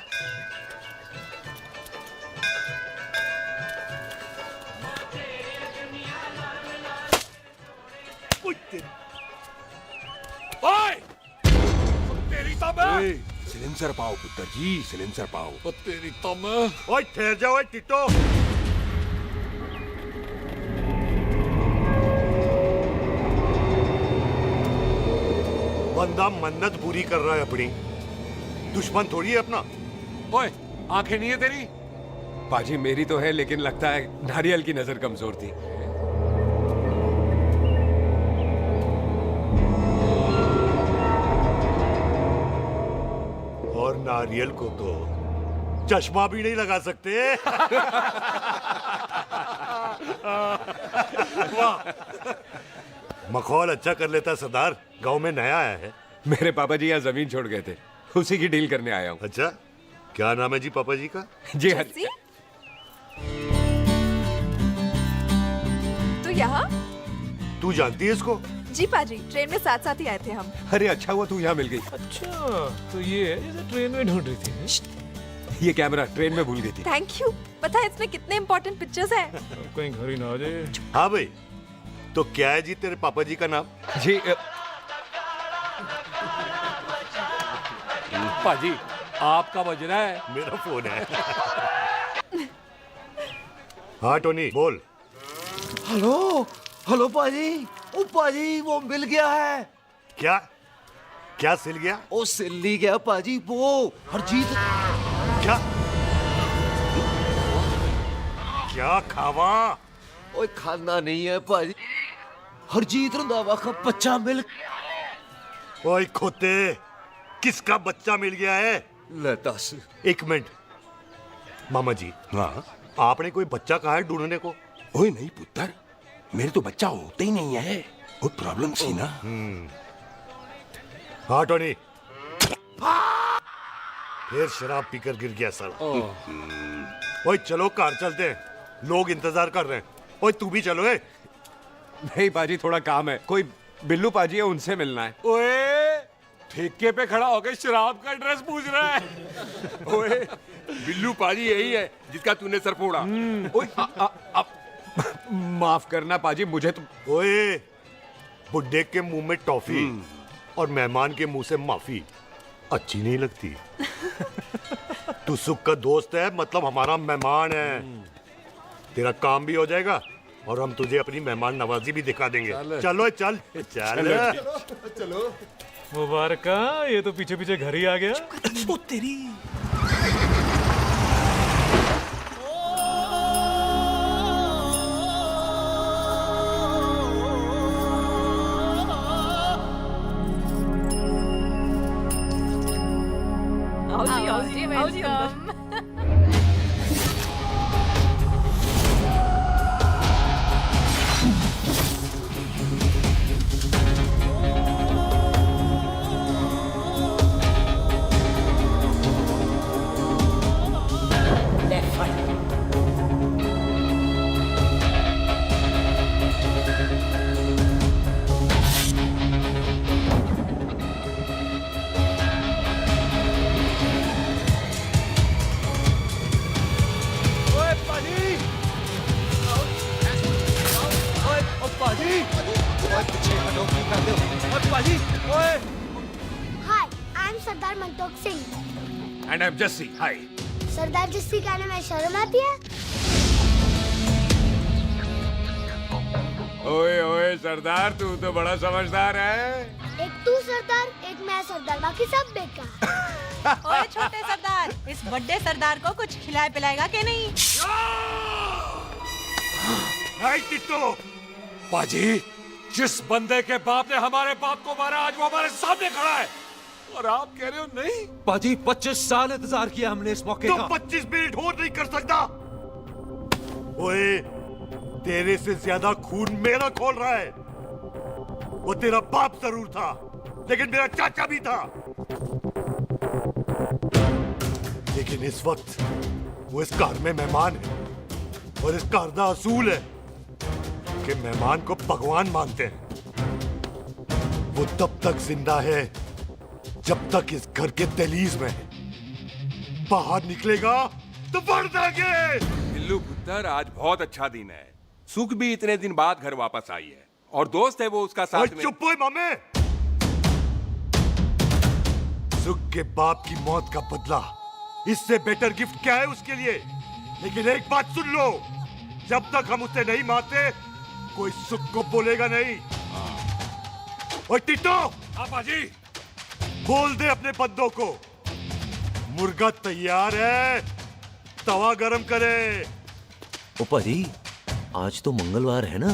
ओए तेरी तब सिलेंसर पाओ पुत्र जी सिलेंसर पाओ तेरी तब ओए ठहर जाओ ओए टिट्टो बंदा मन्नत पूरी कर रहा है अपनी दुश्मन थोड़ी है अपना ओए आंखें नहीं है तेरी पाजी मेरी तो है लेकिन लगता है नारियल की नजर कमजोर थी और नारियल को तो चश्मा भी नहीं लगा सकते वाह मखौल अच्छा कर लेता सरदार गांव में नया आया है मेरे पापा जी यहाँ जमीन छोड़ गए थे उसी की डील करने आया हूँ अच्छा क्या नाम है जी पापा जी का जी तो यहाँ? तू जानती है इसको जी पाजी ट्रेन में साथ साथ ही आए थे हम। अरे अच्छा हुआ तू यहाँ मिल गई अच्छा तो ये है जैसे ट्रेन में ढूंढ रही थी ये कैमरा ट्रेन में भूल गई थी थैंक यू पता है इसमें कितने इम्पोर्टेंट पिक्चर्स हैं कहीं घर ही ना आ जाए हाँ भाई तो क्या है जी तेरे पापा जी का नाम जी पाजी आपका बज रहा है मेरा फोन है हाँ टोनी बोल हेलो हेलो पाजी ओ पाजी वो मिल गया है क्या क्या सिल गया ओ सिल्ली गया पाजी वो हरजीत क्या क्या खावा ओए खाना नहीं है पाजी हरजीत रंधावा का बच्चा मिल ओए खोते किसका बच्चा मिल गया है ले दस एक मिनट मामा जी हाँ आपने कोई बच्चा कहा है ढूंढने को ओए नहीं पुत्र मेरे तो बच्चा होता ही नहीं है वो प्रॉब्लम सी ना हाँ टोनी फिर शराब पीकर गिर गया सर ओए चलो कार चलते हैं लोग इंतजार कर रहे हैं ओए तू भी चलो ए नहीं पाजी थोड़ा काम है कोई बिल्लू पाजी है उनसे मिलना है ओए ठेके पे खड़ा होकर शराब का एड्रेस पूछ रहा है ओए बिल्लू पाजी यही है जिसका तूने सर फोड़ा ओए माफ करना पाजी मुझे तो ओए बुड्ढे के मुंह में टॉफी और मेहमान के मुंह से माफी अच्छी नहीं लगती तू सुख का दोस्त है मतलब हमारा मेहमान है तेरा काम भी हो जाएगा और हम तुझे अपनी मेहमान नवाजी भी दिखा देंगे चलो चल चल चलो मुबारक ये तो पीछे पीछे घर ही आ गया ओ तेरी आओ जी अंदर। Sardar Mantok Singh. And I am Jassi. Hi. Sardar Jassi कहने में शर्म आती है? ओए ओए सरदार, तू तो बड़ा समझदार है। एक तू सरदार, एक मैं सरदार, बाकी सब बेकार। ओए छोटे सरदार, इस बड़े सरदार को कुछ खिलाए पिलाएगा कि नहीं? नहीं टिट्टो, पाजी, जिस बंदे के बाप ने हमारे बाप को मारा आज वो हमारे सामने खड़ा है और आप कह रहे हो नहीं? पाजी 25 साल इंतजार किया हमने इस मौके तो का। 25 मिनट और नहीं कर सकता? ओए, तेरे से ज्यादा खून मेरा खोल रहा है। वो तेरा बाप जरूर था, लेकिन मेरा चाचा भी था। लेकिन इस वक्त वो इस घर में मेहमान है और इस घर का असूल है कि मेहमान को भगवान मानते हैं। वो तब तक जिंदा है जब तक इस घर के दहलीज में है। बाहर निकलेगा तो बढ़ देंगे। बिल्लू पुत्र, आज बहुत अच्छा दिन है। सुख भी इतने दिन बाद घर वापस आई है और दोस्त है वो उसका साथ में। चुप हो मामे। सुख के बाप की मौत का बदला, इससे बेटर गिफ्ट क्या है उसके लिए? लेकिन एक बात सुन लो, जब तक हम उसे नहीं मारते कोई सुख को बोलेगा नहीं। और टिट्टो, हाँ बाजी, बोल दे अपने बंदों को मुर्गा तैयार है, तवा गरम करे। ओपा जी, आज तो मंगलवार है ना,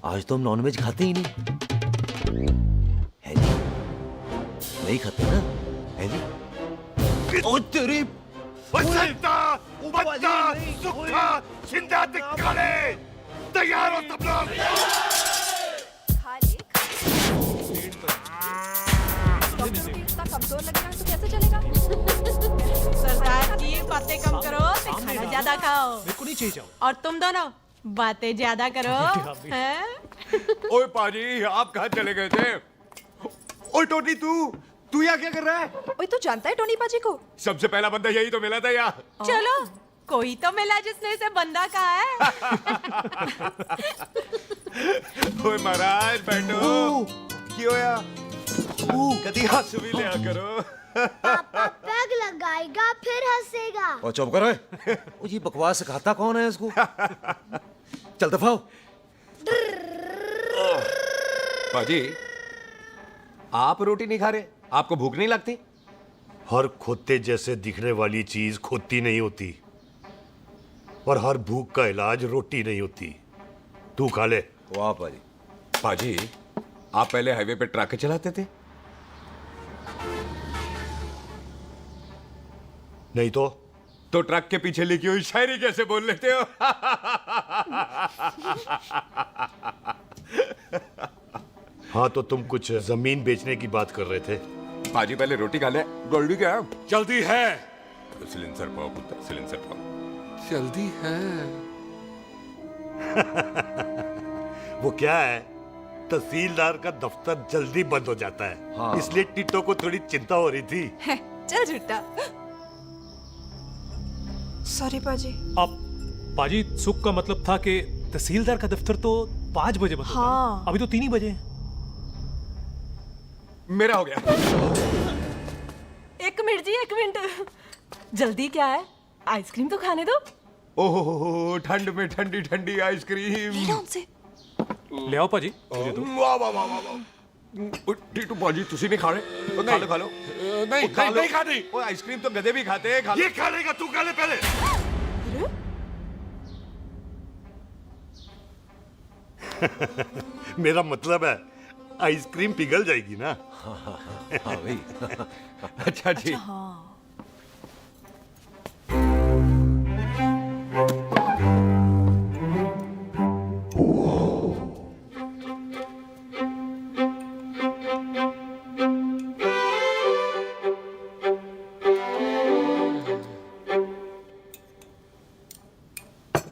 आज तो हम नॉनवेज खाते ही नहीं है जी। नहीं खाते ना, है जी। ओ तेरी बच्चा, सुखा, जिंदा दिखाने, तैयार हो सब लोग। कमजोर लग रहा है तो कैसे चलेगा? सरदार की बातें कम करो, खाना ज्यादा खाओ। मेरे को नहीं चाहिए जाओ। और तुम दोनों बातें ज्यादा करो। हैं? ओए पाजी, आप कहाँ चले गए थे? ओए टोनी, तू यहाँ क्या कर रहा है? ओए तू जानता है टोनी पाजी को? सबसे पहला बंदा यही तो मिला था यहाँ। चलो, कोई तो मिला जिसने इसे बंदा कहा है। ओए महाराज बैठो। क्यों होया? कभी हंस भी लिया करो। पापा पैग लगाएगा फिर हंसेगा। और चुप करो। ओ जी, बकवास सिखाता कौन है इसको? चल दफाओ। पाजी, आप रोटी नहीं खा रहे? आपको भूख नहीं लगती? हर खोते जैसे दिखने वाली चीज खोती नहीं होती और हर भूख का इलाज रोटी नहीं होती। तू खा ले। वाह पाजी। पाजी, आप पहले हाईवे पे ट्रक चलाते थे? नहीं तो ट्रक के पीछे लिखी हुई शायरी कैसे बोल लेते हो? हाँ, तो तुम कुछ जमीन बेचने की बात कर रहे थे। पाजी पहले रोटी खा ले। जल्दी क्या? जल्दी है। सिलेंसर पाओ पुत्र, सिलेंसर पाओ। जल्दी है। वो क्या है, तहसीलदार का दफ्तर जल्दी बंद हो जाता है। हाँ। इसलिए टिट्टो को थोड़ी चिंता हो रही थी। चल झूठा। सॉरी पाजी। अब पाजी, सुख का मतलब था कि तहसीलदार का दफ्तर तो 5 बजे बंद होता है। हाँ। अभी तो 3 ही बजे। मेरा हो गया। एक मिनट जी, एक मिनट। जल्दी क्या है? आइसक्रीम तो खाने दो। ओहो, ठंड में ठंडी ठंडी आइसक्रीम। ले लो उनसे। ले आओ पाजी। वाह वाह वाह वाह। टीटू पाजी, तुसी नहीं खा रहे? खा लो खा लो। नहीं नहीं खानी। वो आइसक्रीम तो गधे भी खाते हैं। खा लो। ये खा लेगा, तू खा ले पहले। मेरा मतलब है आइसक्रीम पिघल जाएगी ना। हाँ भाई। अच्छा जी। हाँ।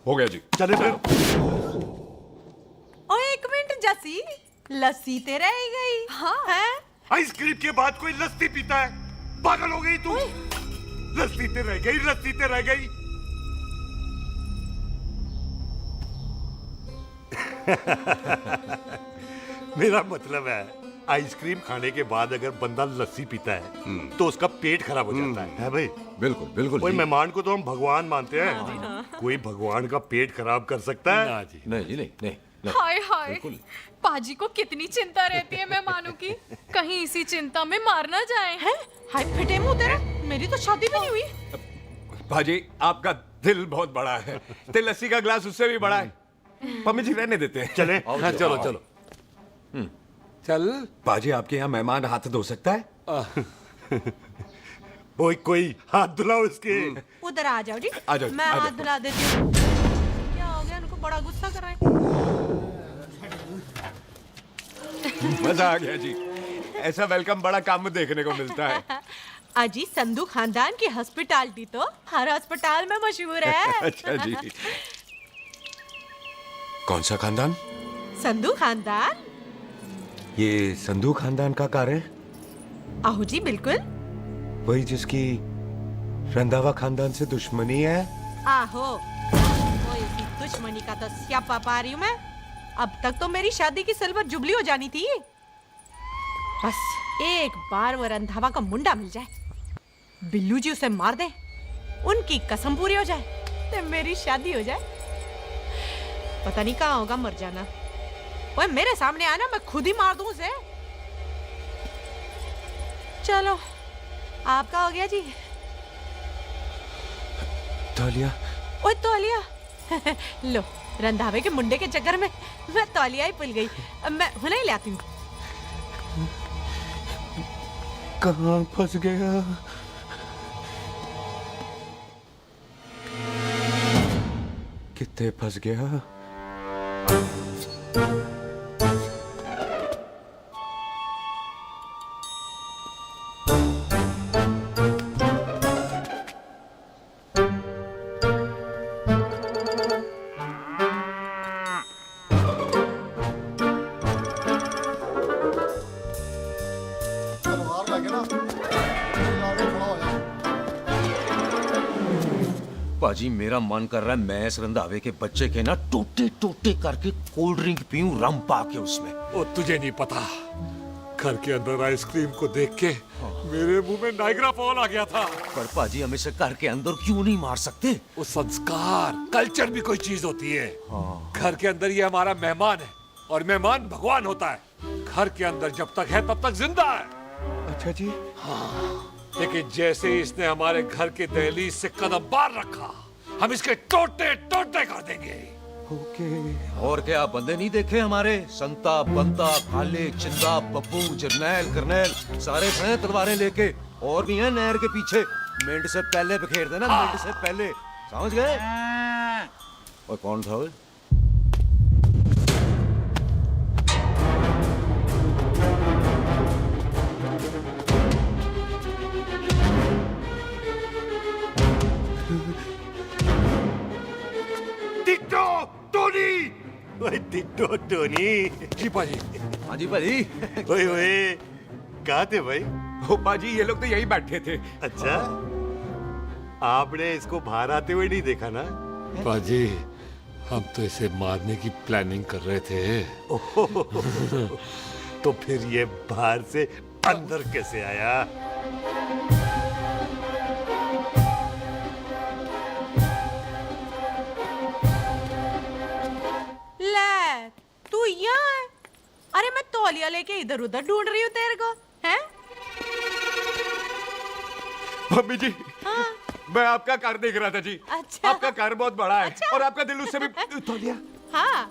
हो गया जी। चले फिर। ओ एक मिनट जसी, लस्सी ते रह गई। हाँ। हैं? आइसक्रीम के बाद कोई लस्सी पीता है? पागल हो गई तू? लस्सी ते रह गई, लस्सी ते रह गई। मेरा मतलब है आइसक्रीम खाने के बाद अगर बंदा लस्सी पीता है तो उसका पेट खराब हो जाता है भाई? बिल्कुल बिल्कुल कोई जी। मेहमान को तो हम भगवान मानते हैं, कोई भगवान का पेट खराब कर सकता है? नहीं जी, नहीं नहीं, नहीं। हाय हाय, पाजी को कितनी चिंता रहती है मेहमानों की, कहीं इसी चिंता में मार ना जाए। हैं? हाय फिटे मुंह तेरा, मेरी तो शादी भी नहीं हुई। भाजी आपका दिल बहुत बड़ा है, ते लस्सी का ग्लास उससे भी बड़ा है। पम्मी जी रहने देते हैं। चले? हाँ, चलो चलो चल। बाजी आपके यहाँ मेहमान हाथ धो सकता है? कोई हाथ धुलाओ इसके। उधर आ जाओ जी, आ जाओ, मैं आ हाथ जाओ। धुला देती हूँ। क्या हो गया, उनको बड़ा गुस्सा कर रहे हैं। मजा आ गया जी, ऐसा वेलकम बड़ा काम में देखने को मिलता है। अजी संधू खानदान की हॉस्पिटैलिटी तो हर अस्पताल में मशहूर है। अच्छा जी। कौन सा खानदान? संधू खानदान। ये संधू खानदान का कार है? आहू जी बिल्कुल। वही जिसकी रंधावा खानदान से दुश्मनी है? आहो, वो इसी दुश्मनी का तो स्यापा पा रही हूँ मैं। अब तक तो मेरी शादी की सिल्वर जुबली हो जानी थी। बस एक बार वो रंधावा का मुंडा मिल जाए, बिल्लू जी उसे मार दे, उनकी कसम पूरी हो जाए, तो मेरी शादी हो जाए। पता नहीं कहाँ होगा मर जाना। ओए मेरे सामने आना, मैं खुद ही मार दूं उसे। चलो आपका हो गया जी। तौलिया। ओए तौलिया। लो, रंधावे के मुंडे के चक्कर में मैं तौलिया ही भूल गई। मैं हुने ही लाती हूँ। कहाँ फंस गया? कितने फंस गया? पाजी मेरा मन कर रहा है मैं इस रंधावे के बच्चे के ना टोटे टोटे करके कोल्ड ड्रिंक पीऊं, रम पाके उसमें। ओ तुझे नहीं पता, घर के अंदर आइसक्रीम को देख के मेरे मुंह में नाइग्रा फॉल आ गया था। पर पाजी हम इसे घर के अंदर क्यों नहीं मार सकते? वो संस्कार कल्चर भी कोई चीज होती है। घर के अंदर ये हमारा मेहमान है और मेहमान भगवान होता है। घर के अंदर जब तक है तब तक जिंदा है। अच्छा जी। हाँ, लेकिन जैसे ही इसने हमारे घर के दहलीज से कदम बाहर रखा, हम इसके टोटे टोटे कर देंगे। ओके। और क्या बंदे नहीं देखे हमारे? संता, बंता, खाले, चिंदा, बब्बू, जरनैल, करनैल सारे खड़े हैं तलवारें लेके, और भी हैं नहर के पीछे। मिंट से पहले बिखेर देना, मिंट से पहले, समझ गए? और कौन था वो? Ditto Tony. ओए टिट्टो टोनी। जी पाजी। हाँ जी पाजी। ओए ओए, कहाँ थे भाई? ओ पाजी ये लोग तो यही बैठे थे। अच्छा, आपने इसको बाहर आते हुए नहीं देखा ना? पाजी हम तो इसे मारने की प्लानिंग कर रहे थे। तो फिर ये बाहर से अंदर कैसे आया? ले, तू यहाँ है? अरे मैं तौलिया लेके इधर उधर ढूंढ रही हूँ तेरे को, हैं? मम्मी जी। हाँ? मैं आपका कार देख रहा था जी। अच्छा। आपका कार बहुत बड़ा है। अच्छा। और आपका दिल उससे भी तौलिया। हाँ।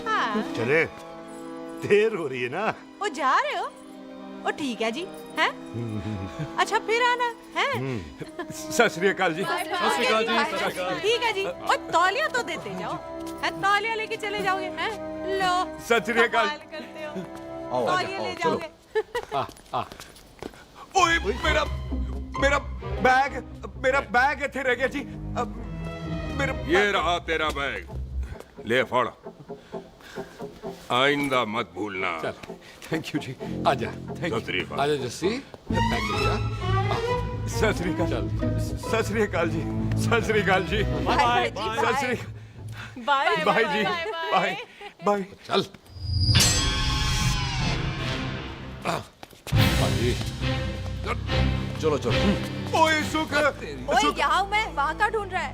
हाँ। चले, देर हो रही है ना? ओ जा रहे हो? ओ ठीक है जी, हैं? अच्छा फिर आना, हैं? सत श्री अकाल जी। सत श्री अकाल जी। ठीक है जी। और तौलिया तो देते जाओ, है? तौलिया लेके चले जाओगे, हैं? लो। सत श्री अकाल। कमाल करते हो। आओ, तौलिया ले चलो। जाओगे। ओए मेरा मेरा मेरा बैग इथे रह गया जी। अब मेरा ये रहा तेरा बैग, ले फड़। आइंदा मत भूलना। थैंक यू जी। आजा। सत श्री अकाल। आजा जस्सी। सत श्री अकाल। सत श्री अकाल जी। सत श्री अकाल जी। बाय सत श्री बाय बाय जी। Bye bye. चल। पाजी चलो चलो। ओए सुख, ओए यहाँ हूँ मैं, वहाँ का ढूंढ रहा है?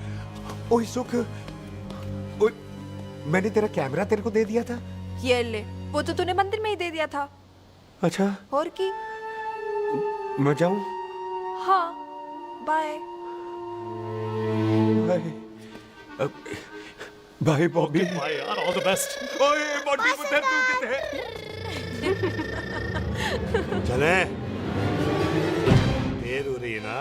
ओए सुख, ओए मैंने तेरा कैमरा तेरे को दे दिया था। ये ले, वो तो तूने मंदिर में ही दे दिया था। अच्छा, और की? मैं जाऊं? हाँ, बाय। बाय बॉबी। बाय यार, ऑल द बेस्ट। ओए बॉबी पुत्र तू किथे? चले, देर हो रही है ना।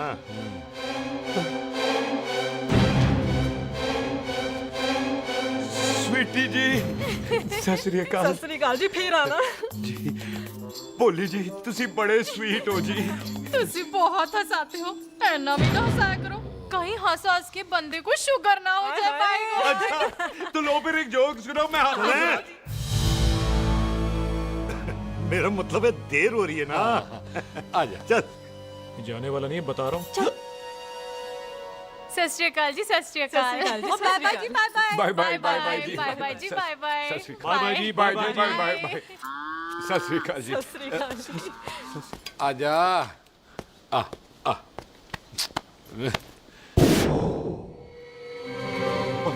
स्वीटी जी, सत श्री अकाल। सत श्री अकाल जी, फिर आना जी। भोली जी, तुसी बड़े स्वीट हो जी। तुसी बहुत हंसाते हो, ऐना भी ना हंसाया करो, कहीं हंस हंस के बंदे को शुगर ना हो जाए भाई को। अच्छा, तो लो फिर एक जोक सुनो, मैं हंस। मेरा मतलब है देर हो रही है ना। आजा चल। जाने वाला नहीं, बता रहा हूँ। सत श्री अकाल जी, सत श्री अकाल। बाय बाय जी, bye bye. Bye bye bye जी। बाय बाय जी, बाय बाय। बाय बाय जी, बाय बाय बाय बाय। सत श्री अकाल जी। सत श्री अकाल जी। आजा। आ आ।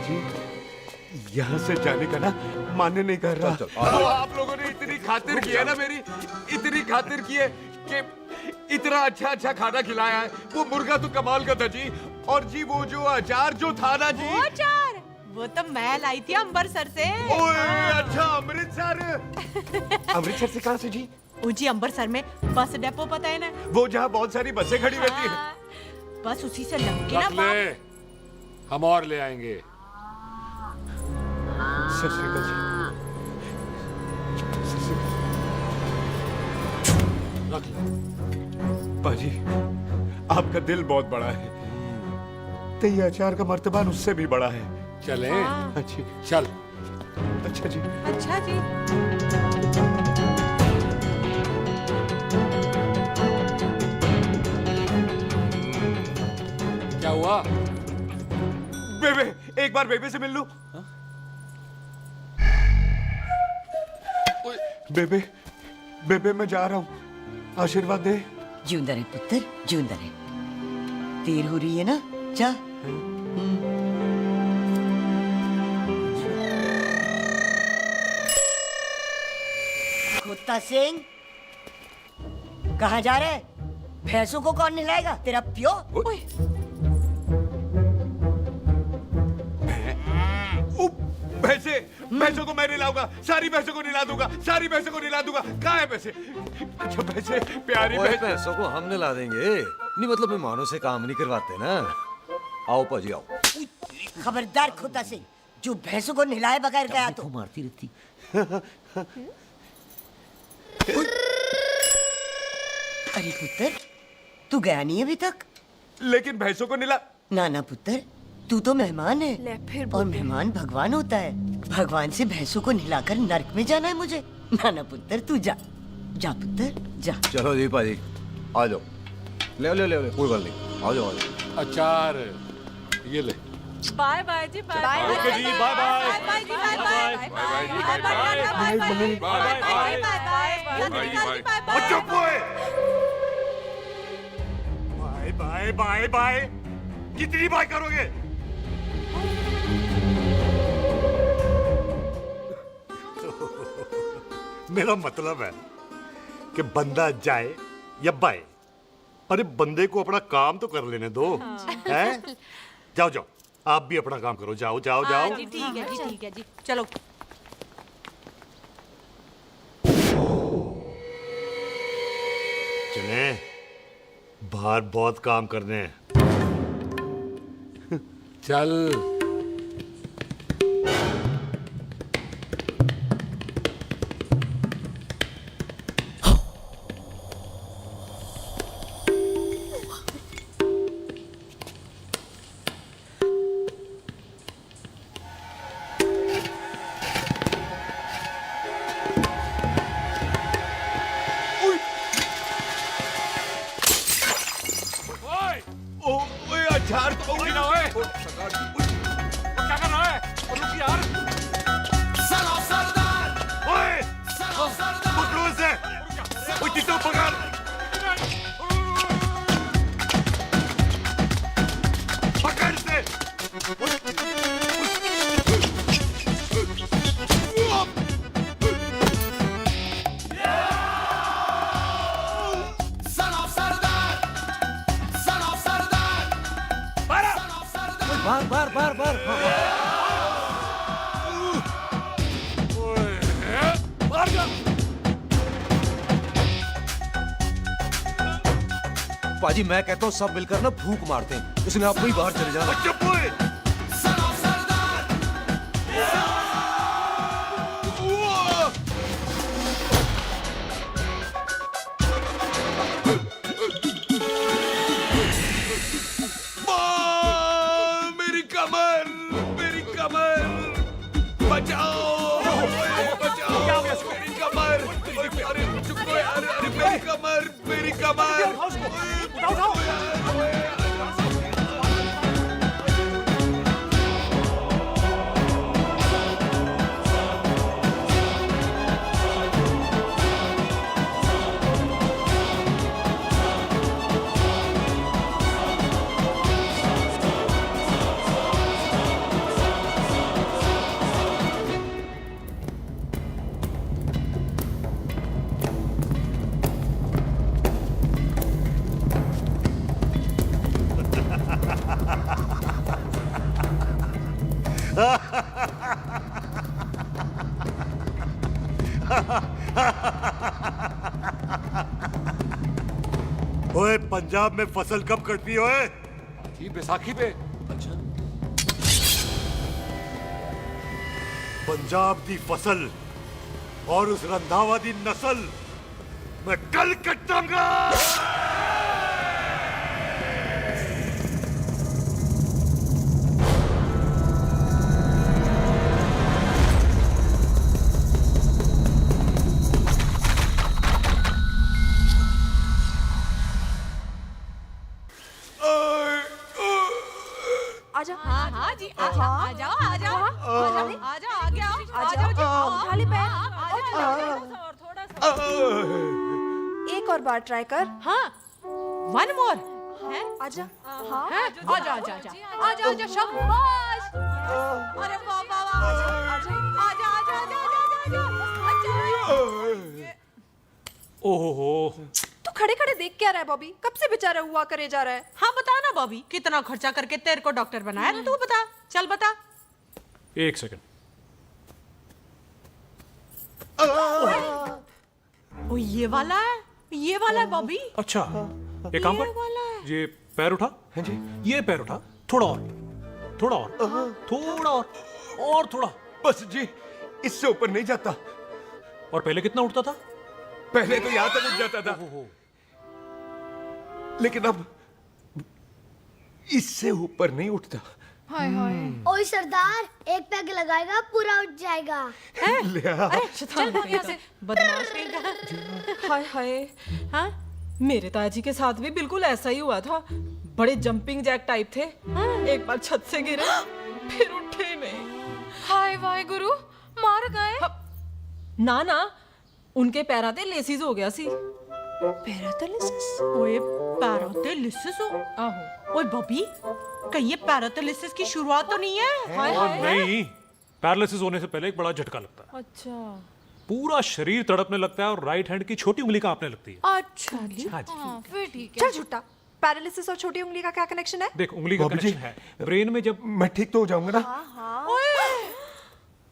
जी, यहाँ से जाने का ना मान्य नहीं कर रहा। चल, तो आप लोगों ने इतनी खातिर की है ना मेरी, इतनी खातिर की है कि इतना अच्छा अच्छा खाना खिलाया है। वो मुर्गा तो कमाल का था जी, और जी वो जो अचार जो था ना जी। वो अचार, वो तो मैं लाई थी अमृतसर से। ओए अच्छा, अमृतसर। अमृतसर से कहाँ से जी? जी अमृतसर में बस डिपो पता है ना, वो जहाँ बहुत सारी बसें खड़ी रहती हैं। बस उसी से लग के ना रख ले, हम और ले आएंगे। सत श्री अकाल जी। रख ले। पाजी, आपका दिल बहुत बड़ा है, तो ये अचार का मर्तबान उससे भी बड़ा है। चले। अच्छी चल। अच्छा जी। अच्छा जी। क्या हुआ? बेबे, एक बार बेबे से मिल लूं? बेबे, बेबे मैं जा रहा हूँ, आशीर्वाद दे। जिंदा रहे पुत्र, जिंदा रहे। देर हो रही है ना, जा। कुत्ता सिंह, कहाँ जा रहे? भैंसों को कौन नहलाएगा? तेरा प्यो? भैंसों को मैं नहलाऊंगा, सारी भैंसों को नहला दूंगा, सारी भैंसों को नहला दूंगा। कहाँ है भैंसे? अच्छा भैंसे, प्यारी भैंसों को हम नहला देंगे। नहीं मतलब मेहमानों से काम नहीं करवाते ना। आओ पाजी आओ। खबरदार कुत्ता सिंह, जो भैंसों को नहलाए बगैर गया तो मारती रहती। अरे पुत्र, तू गया नहीं अभी तक? लेकिन भैंसों को नहला। ना ना पुत्र, तू तो मेहमान है, ले फिर और मेहमान भगवान होता है। भगवान से भैंसों को नहलाकर नरक में जाना है मुझे? ना ना पुत्र, तू जा, जा पुत्र जा। चलो जी पाजी, आ जाओ। ले ले ले ले, कोई बात नहीं, आ जाओ आ जाओ। अचार ये ले। बाय बाय जी, bye bye. Okay ji, bye bye. Bye जी, बाय बाय। बाय बाय जी, बाय बाय। चुप हुए। Bye bye bye bye. कितनी बाय करोगे? मेरा मतलब है कि बंदा जाए या बाय, अरे बंदे को अपना काम तो कर लेने दो। हैं? जाओ जाओ, आप भी अपना काम करो। जाओ जाओ जाओ। जी ठीक है जी, ठीक है जी, चलो। चले, बाहर बहुत काम करने हैं। चल। ओए, अचार तो गिना है। बार बार बार बार मार जा। पाजी मैं कहता हूँ सब मिलकर ना भूख मारते हैं, इसलिए आप ही बाहर चले जाना। चुप हुए। मेरी कमर, मेरी कमर, बचाओ, बचाओ, मेरी कमर, अरे चुप हो यार, अरे मेरी कमर, मेरी कमर। ओए पंजाब में फसल कब कटती है ओए? ये बैसाखी पे। अच्छा। पंजाब दी फसल और उस रंधावा दी नस्ल मैं कल कटाऊंगा। आजा। हाँ हाँ जी, आ जाओ आ जाओ आ जाओ आ जाओ आगे आओ आ जाओ जी, उठा ली पैर, थोड़ा सा एक और बार ट्राई कर। हाँ, वन मोर। आजा। हाँ, आजा आजा आजा आजा आजा शाबाश। अरे वाह वाह वाह, आजा आजा आजा आजा आजा। ओहो, तू खड़े खड़े देख क्या रहा है बॉबी? कब से बेचारा हुआ करे जा रहा है? हाँ बता ना बॉबी, कितना खर्चा करके तेरे को डॉक्टर बनाया? तू बता, चल बता। एक सेकंड। ओ ये वाला है, ये वाला है बॉबी। अच्छा, एक काम कर, ये पैर उठा। हाँ जी। ये पैर उठा, थोड़ा और, थोड़ा और, थोड़ा और थोड़ा। बस जी, इससे ऊपर नहीं जाता। और पहले कितना उठता था? पहले तो यहां तक उठ जाता था, लेकिन अब इससे ऊपर नहीं उठता। हाय हाय। ओए सरदार, एक पैग लगाएगा पूरा उठ जाएगा। चल भाग यहाँ से, बदमाश कहीं। हाय हाय। हाँ, मेरे ताजी के साथ भी बिल्कुल ऐसा ही हुआ था। बड़े जंपिंग जैक टाइप थे। एक बार छत से गिरे, फिर उठे नहीं। हाय वाय गुरु, मार गए? ना ना, उनके पैरां ते लेसिस हो गया सी। पैरालिसिस? ओए पैरालिसिस हो? आहो। ओए बॉबी, कहीं ये पैरालिसिस की शुरुआत तो नहीं है? हाय हाय। नहीं, पैरालिसिस होने से पहले एक बड़ा झटका लगता है। अच्छा। पूरा शरीर तड़पने लगता है और राइट हैंड की छोटी उंगली कांपने लगती है। अच्छा जी। हाँ, फिर ठीक है। चल झूठा, पैरालिसिस और छोटी उंगली का क्या कनेक्शन है? देख, उंगली का कनेक्शन है ब्रेन में। जब मैं ठीक तो हो जाऊंगा ना? ओए,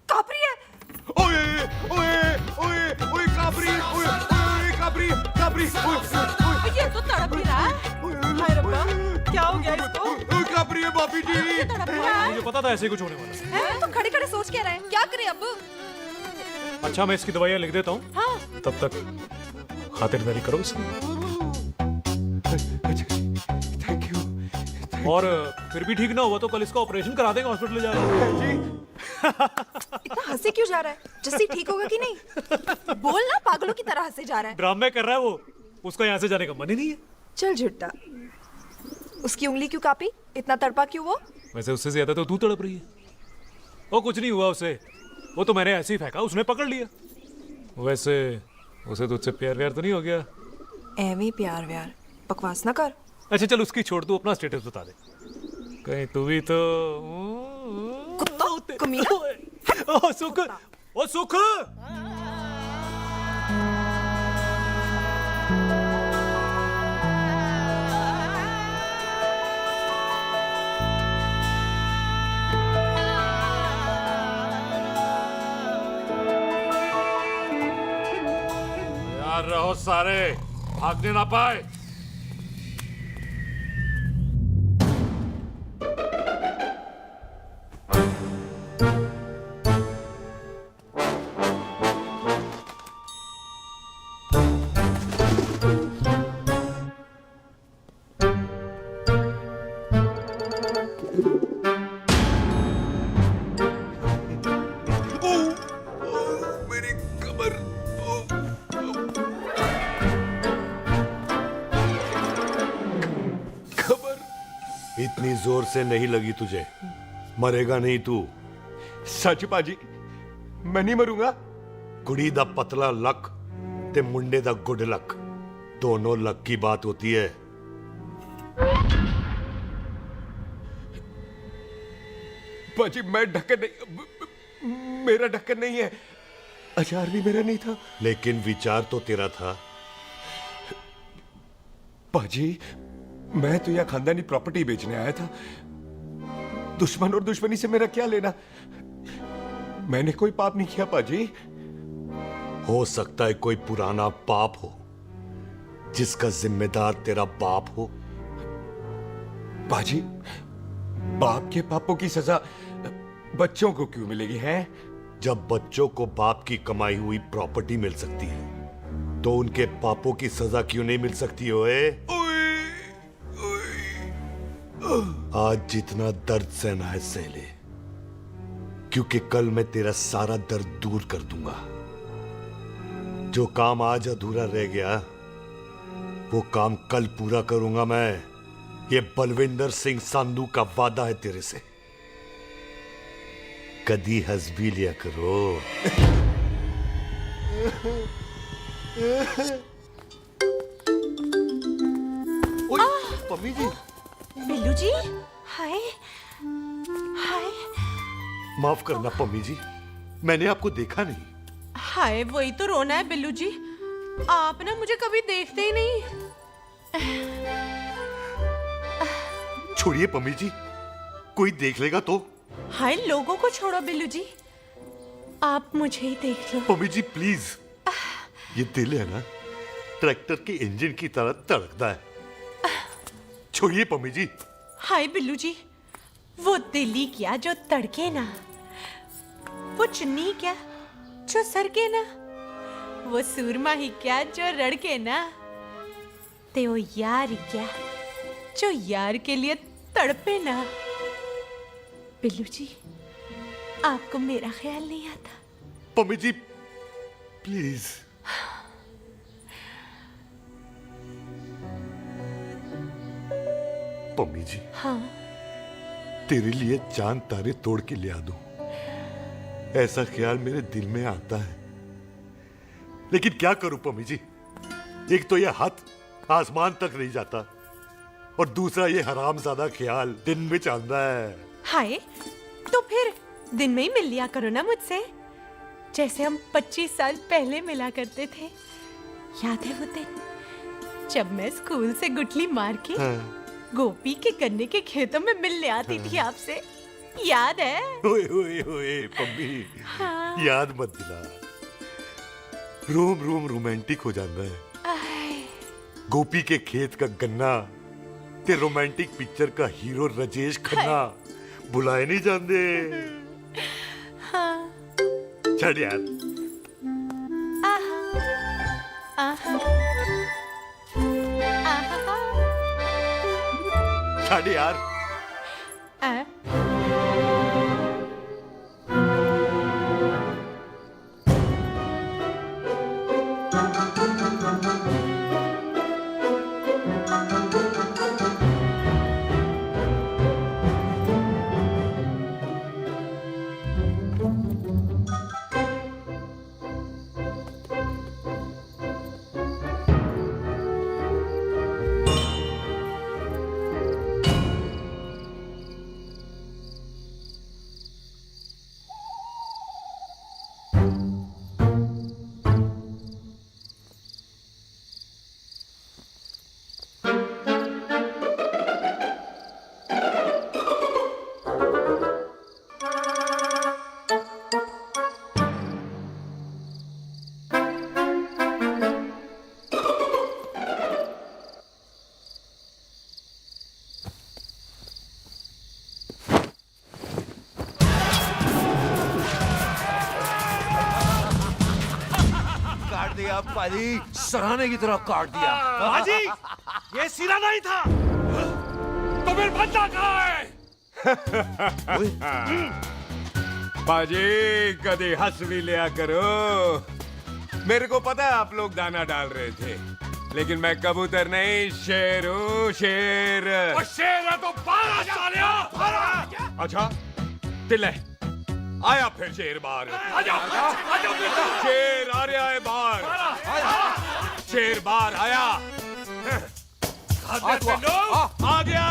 कापरी है। ओए ओए ओए ओए काबरी, ओए ओए काबरी, काबरी, ओए ये तो तड़प ही रहा है। हाय रब्बा, क्या हो गया इसको? ओए काबरी है बाबी जी। मुझे पता था ऐसे कुछ होने वाला है। तो खड़े खड़े सोच क्या रहे हैं? क्या करें अब? अच्छा, मैं इसकी दवाइयाँ लिख देता हूँ। हाँ। तब तक खातिरदारी करो इसकी। Thank you. और फिर भी ठीक ना हुआ तो कल इसका ऑपरेशन करा देंगे, हॉस्पिटल ले जाना। इतना हंसे क्यों जा रहा है? जस्सी ठीक होगा कि नहीं? बोल ना, पागलों की तरह हंसे जा रहा है। ड्रामे कर रहा है वो, उसका यहाँ से जाने का मन ही नहीं है। चल झुट्टा, उसकी उंगली क्यों कापी? इतना तड़पा क्यों वो? वैसे उससे ज्यादा तो तू तड़प रही है। वो कुछ नहीं हुआ उसे, वो तो मैंने ऐसे ही फेंका, उसने पकड़ लिया। वैसे उसे तुझसे प्यार व्यार तो नहीं हो गया? एਵੇਂ प्यार व्यार बकवास ना कर। अच्छा चल, उसकी छोड़, तू अपना स्टेटस बता दे। कहीं तू भी तो कुत्ता कमीना। ओ सुख, ओ सुख। जाओ सारे, भागने ना पाए। इतनी जोर से नहीं लगी तुझे, मरेगा नहीं तू। सच पाजी, मैं नहीं मरूंगा। कुड़ी दा पतला लक ते मुंडे दा गुड लक, दोनों लक की बात होती है। पाजी मैं ढक्कन नहीं, मेरा ढक्कन नहीं है। अचार भी मेरा नहीं था। लेकिन विचार तो तेरा था। पाजी मैं तो यह खानदानी प्रॉपर्टी बेचने आया था। दुश्मन और दुश्मनी से मेरा क्या लेना? मैंने कोई पाप नहीं किया पाजी। हो सकता है कोई पुराना पाप हो जिसका जिम्मेदार तेरा बाप हो। पाजी बाप के पापों की सजा बच्चों को क्यों मिलेगी है? जब बच्चों को बाप की कमाई हुई प्रॉपर्टी मिल सकती है तो उनके पापों की सजा क्यों नहीं मिल सकती? ओए आज जितना दर्द सहना है सह ले, क्योंकि कल मैं तेरा सारा दर्द दूर कर दूंगा। जो काम आज अधूरा रह गया वो काम कल पूरा करूंगा मैं। ये बलविंदर सिंह संधू का वादा है तेरे से। कदी हंस भी लिया करो। पम्मी जी। बिल्लू जी, हाय हाय। माफ करना पम्मी जी, मैंने आपको देखा नहीं। हाय वही तो रोना है बिल्लू जी, आप ना मुझे कभी देखते ही नहीं। छोड़िए पम्मी जी, कोई देख लेगा तो। हाय लोगों को छोड़ो बिल्लू जी, आप मुझे ही देख लो। पम्मी जी प्लीज। ये दिल है ना, ट्रैक्टर के इंजन की तरह धड़कता है। छोड़िए पम्मी जी। हाय बिल्लू जी, वो दिल ही क्या जो तड़के ना, वो चुन्नी क्या जो सरके ना, वो सूरमा ही क्या जो रड़के ना, ते वो यार ही क्या जो यार के लिए तड़पे ना। बिल्लू जी आपको मेरा ख्याल नहीं आता? पम्मी जी प्लीज। पम्मी जी हाँ तेरे लिए चांद तारे तोड़ के ले आ दूं, ऐसा ख्याल मेरे दिल में आता है। लेकिन क्या करूं पम्मी जी, एक तो ये हाथ आसमान तक नहीं जाता और दूसरा ये हरामजादा ख्याल दिन में चांदा है। हाय तो फिर दिन में ही मिल लिया करो ना मुझसे, जैसे हम 25 साल पहले मिला करते थे। याद है वो दिन जब मैं स्कूल से गुटली मार के गोपी के गन्ने के खेतों में मिलने आती थी आपसे? याद है? ओए ओए ओए पम्मी, हाँ। याद मत दिला। रोम रोम रोमांटिक हो जाता है। गोपी के खेत का गन्ना ते रोमांटिक पिक्चर का हीरो राजेश खन्ना बुलाए नहीं जाते। हाँ। छड़ यार। आहा आहा आहा। छड़ यार। पाजी सराहने की तरह काट दिया। पाजी ये सिरा नहीं था तो फिर बंदा कहाँ है? पाजी कभी हंस भी लिया करो। मेरे को पता है आप लोग दाना डाल रहे थे, लेकिन मैं कबूतर नहीं शेर हूँ, शेर। और शेर है तो 12 सालिया। अच्छा तिले आया फिर शेर बाहर। आजा शेर आ रहा है बाहर। शेर बाहर आया। आ गया।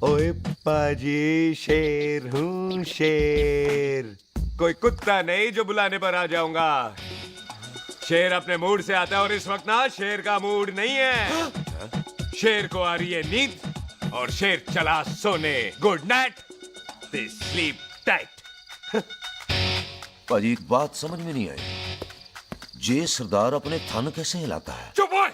ओए पाजी शेर हूँ शेर, कोई कुत्ता नहीं जो बुलाने पर आ जाऊंगा। शेर अपने मूड से आता है और इस वक्त ना शेर का मूड नहीं है। शेर को आ रही है नींद और शेर चला सोने। Good night, they sleep tight. पाजी एक बात समझ में नहीं आई, जे सरदार अपने थन कैसे हिलाता है? चुप हो।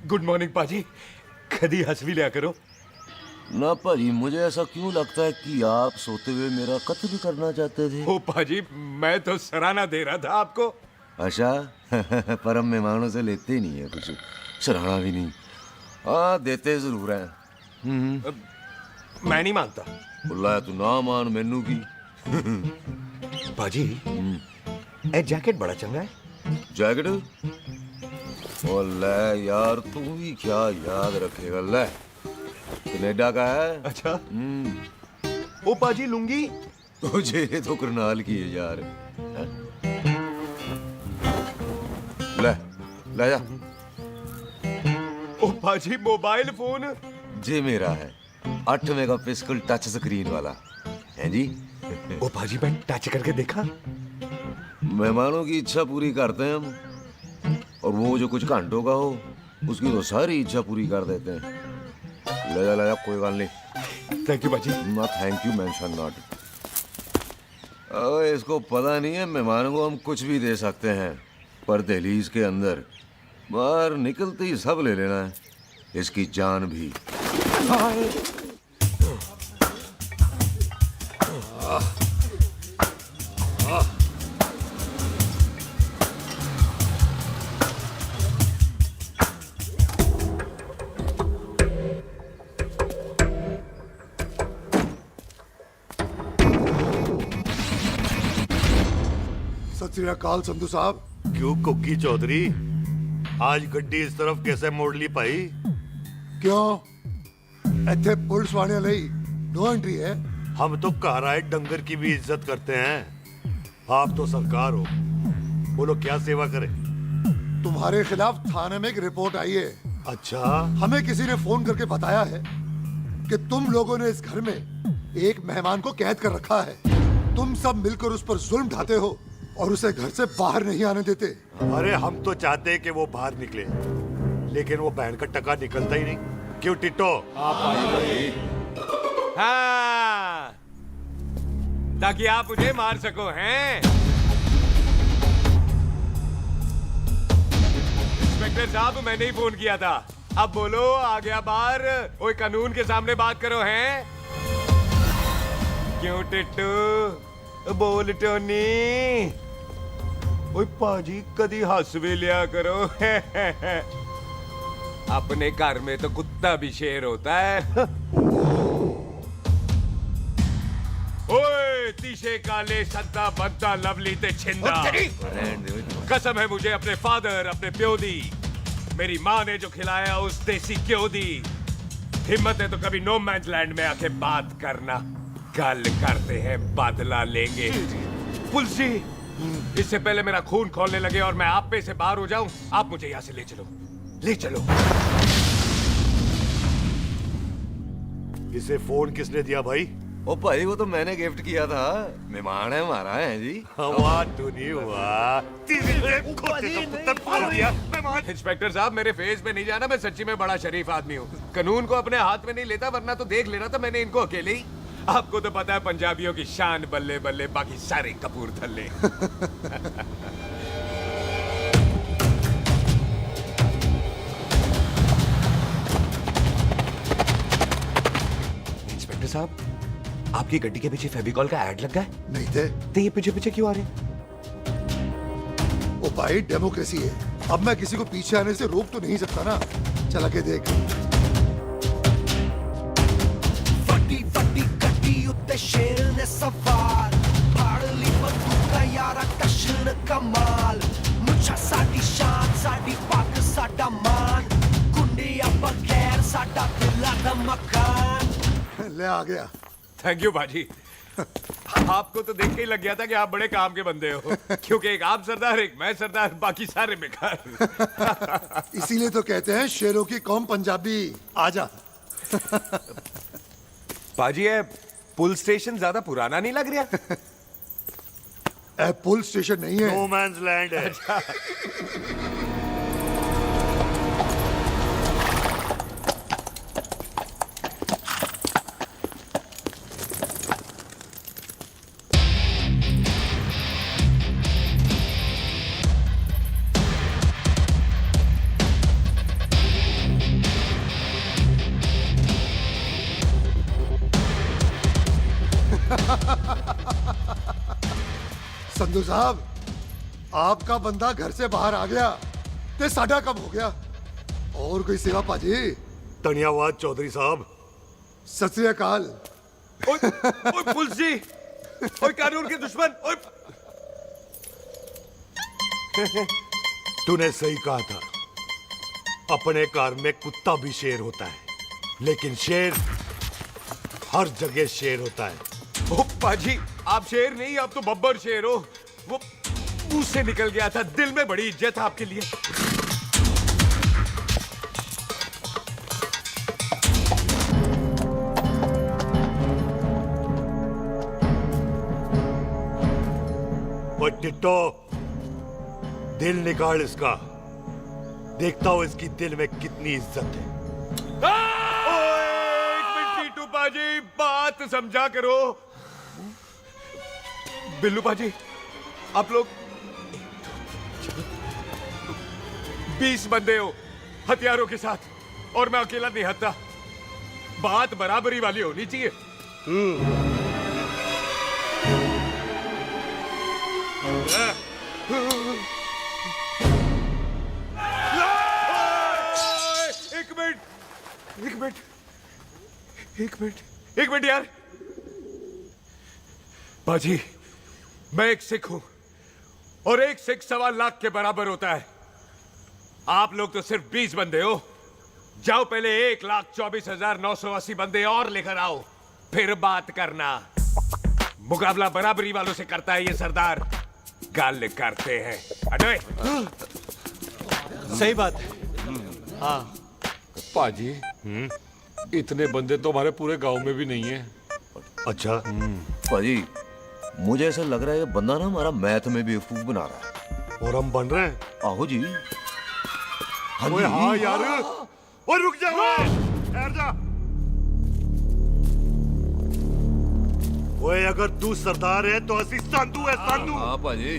गुड मॉर्निंग पाजी, कभी हंस भी लिया करो। ना पाजी मुझे ऐसा क्यों लगता है कि आप सोते हुए मेरा कत्ल करना चाहते थे? ओ पाजी मैं तो सराहना दे रहा था आपको। अच्छा पर हम मेहमानों से लेते ही नहीं है कुछ, सराहना भी नहीं। हाँ देते जरूर हैं। मैं नहीं मानता। बुलाया तू ना मान मैनू की। पाजी ए जैकेट बड़ा चंगा है। जैकेट ओ ले यार तू भी क्या याद रखेगा। ले कनेडा का है। अच्छा ओ पाजी लुंगी तुझे तो करनाल की है यार। ले ले जा। ओ पाजी मोबाइल फोन जे मेरा है 8 मेगापिक्सल टच स्क्रीन वाला है जी। ओ पाजी मैं टच करके देखा। मेहमानों की इच्छा पूरी करते हैं हम, और वो जो कुछ घंटों का हो उसकी तो सारी इच्छा पूरी कर देते हैं। ले जा कोई बात नहीं। थैंक यू बाजी। ना थैंक यू मेंशन नॉट। इसको पता नहीं है मेहमानों को हम कुछ भी दे सकते हैं, पर दहलीज के अंदर बाहर निकलते ही सब ले लेना है, इसकी जान भी। सत श्री अकाल संधू साहब। क्यों कुकी चौधरी आज गड्डी इस तरफ कैसे मोड़ ली भाई? क्यों इतने पुलिस वाले नहीं नो एंट्री है? हम तो घर आए डंगर की भी इज्जत करते हैं। आप तो सरकार हो, बोलो क्या सेवा करें? तुम्हारे खिलाफ थाने में एक रिपोर्ट आई है। अच्छा हमें किसी ने फोन करके बताया है कि तुम लोगों ने इस घर में एक मेहमान को कैद कर रखा है। तुम सब मिलकर उस पर जुल्म ढाते हो और उसे घर से बाहर नहीं आने देते। अरे हम तो चाहते हैं कि वो बाहर निकले, लेकिन वो बहन का टका निकलता ही नहीं। क्यों टिट्टो? हाँ ताकि आप मुझे मार सको हैं। इंस्पेक्टर साहब मैंने ही फोन किया था। अब बोलो आ गया बाहर। ओए कानून के सामने बात करो हैं। क्यों टिट्टू बोल टोनी। ओए पाजी कदी हंस भी लिया करो। अपने घर में तो कुत्ता भी शेर होता है। ओए तीशे काले संता बनता लवली ते छिंदा। कसम है मुझे अपने फादर अपने प्यो दी, मेरी माँ ने जो खिलाया उस देसी क्यों दी। हिम्मत है तो कभी नो मैन लैंड में आके बात करना। कल करते हैं बदला लेंगे। पुलसी इससे पहले मेरा खून खोलने लगे और मैं आप पे से बाहर हो जाऊं, आप मुझे यहाँ से ले चलो, ले चलो। इसे फोन किसने दिया भाई? ओ भाई वो तो मैंने गिफ्ट किया था, मेहमान है हमारा है जी। वाह टोनी वाह। इंस्पेक्टर साहब मेरे फेस पे नहीं जाना, मैं सच्ची में बड़ा शरीफ आदमी हूँ। कानून को अपने हाथ में नहीं लेता, वरना तो देख लेना था मैंने इनको अकेले ही। आपको तो पता है पंजाबियों की शान बल्ले बल्ले, बाकी सारे कपूर थल्ले। इंस्पेक्टर साहब, आपकी गड्डी के पीछे फेविकॉल का ऐड लग गया है? नहीं थे। तो ये पीछे पीछे क्यों आ रहे हैं? ओ भाई, डेमोक्रेसी है। अब मैं किसी को पीछे आने से रोक तो नहीं सकता ना। चला के देख। फटी फटी कटी उत्ते शेर ने सवार, फाड़ली बंदूका यारा टशन कमाल, मुछा साडी शान साडी पग साडा मान, कुंडिया बगैर साडा दिला दा मकान। ले आ गया। थैंक यू बाजी। आपको तो देख के ही लग गया था कि आप बड़े काम के बंदे हो, क्योंकि एक आप सरदार, एक मैं सरदार, बाकी सारे बेकार। इसीलिए तो कहते हैं शेरों की कौम पंजाबी। आजा। बाजी, ये पुल स्टेशन ज्यादा पुराना नहीं लग रहा? पुल स्टेशन नहीं है, नो मैंस लैंड है। संधू साहब, आपका बंदा घर से बाहर आ गया ते साडा कम हो गया। और कोई सेवा पाजी? धन्यवाद चौधरी साहब। सत श्री अकाल। ओए पुलिस जी, ओए कानून के दुश्मन, ओए। तूने सही कहा था, अपने घर में कुत्ता भी शेर होता है, लेकिन शेर हर जगह शेर होता है। ओ पाजी, आप शेर नहीं, आप तो बब्बर शेर हो। वो मुंह से निकल गया था, दिल में बड़ी इज्जत है आपके लिए। वो टिट्टो, दिल निकाल इसका, देखता हूं इसकी दिल में कितनी इज्जत है। एक मिनट टीटू पाजी, बात समझा करो। बिल्लू पाजी, आप लोग 20 बंदे हो हथियारों के साथ, और मैं अकेला नहीं हत्ता। बात बराबरी वाली होनी चाहिए। एक मिनट यार। बाजी, मैं एक सिख हूं, और एक सिख 1.25 लाख के बराबर होता है। आप लोग तो सिर्फ 20 बंदे हो। जाओ पहले 1,24,980 बंदे और लेकर आओ, फिर बात करना। मुकाबला बराबरी वालों से करता है ये सरदार, गाल करते हैं। अरे सही बात है। हाँ पाजी, इतने बंदे तो हमारे पूरे गांव में भी नहीं है। अच्छा पाजी, मुझे ऐसा लग रहा है ये बंदा ना हमारा मैथ में बेवकूफ बना रहा है। और हम बन रहे हैं? आहो जी। हाँ ओए जी। हाँ यार, और रुक जा, ठहर जा। ओए, अगर तू सरदार है तो असी संधू है, संधू। हाँ पाजी।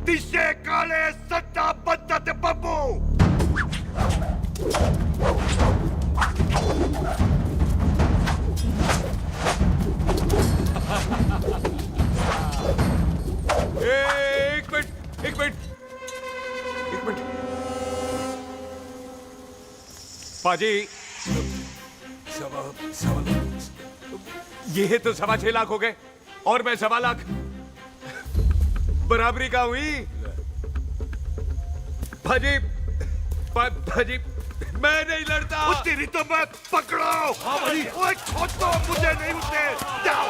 तिशे काले सट्टा बद्दा ते बब्बू। एक मिनट पाजी, ये तो 6.25 लाख हो गए, और मैं 1.25 लाख। बराबरी का हुई भाजी। भाजी, मैं नहीं लड़ता। तेरी तो मैं पकड़ो। हाँ भाई। ओए छोड़ दो मुझे, नहीं उठते। जाओ।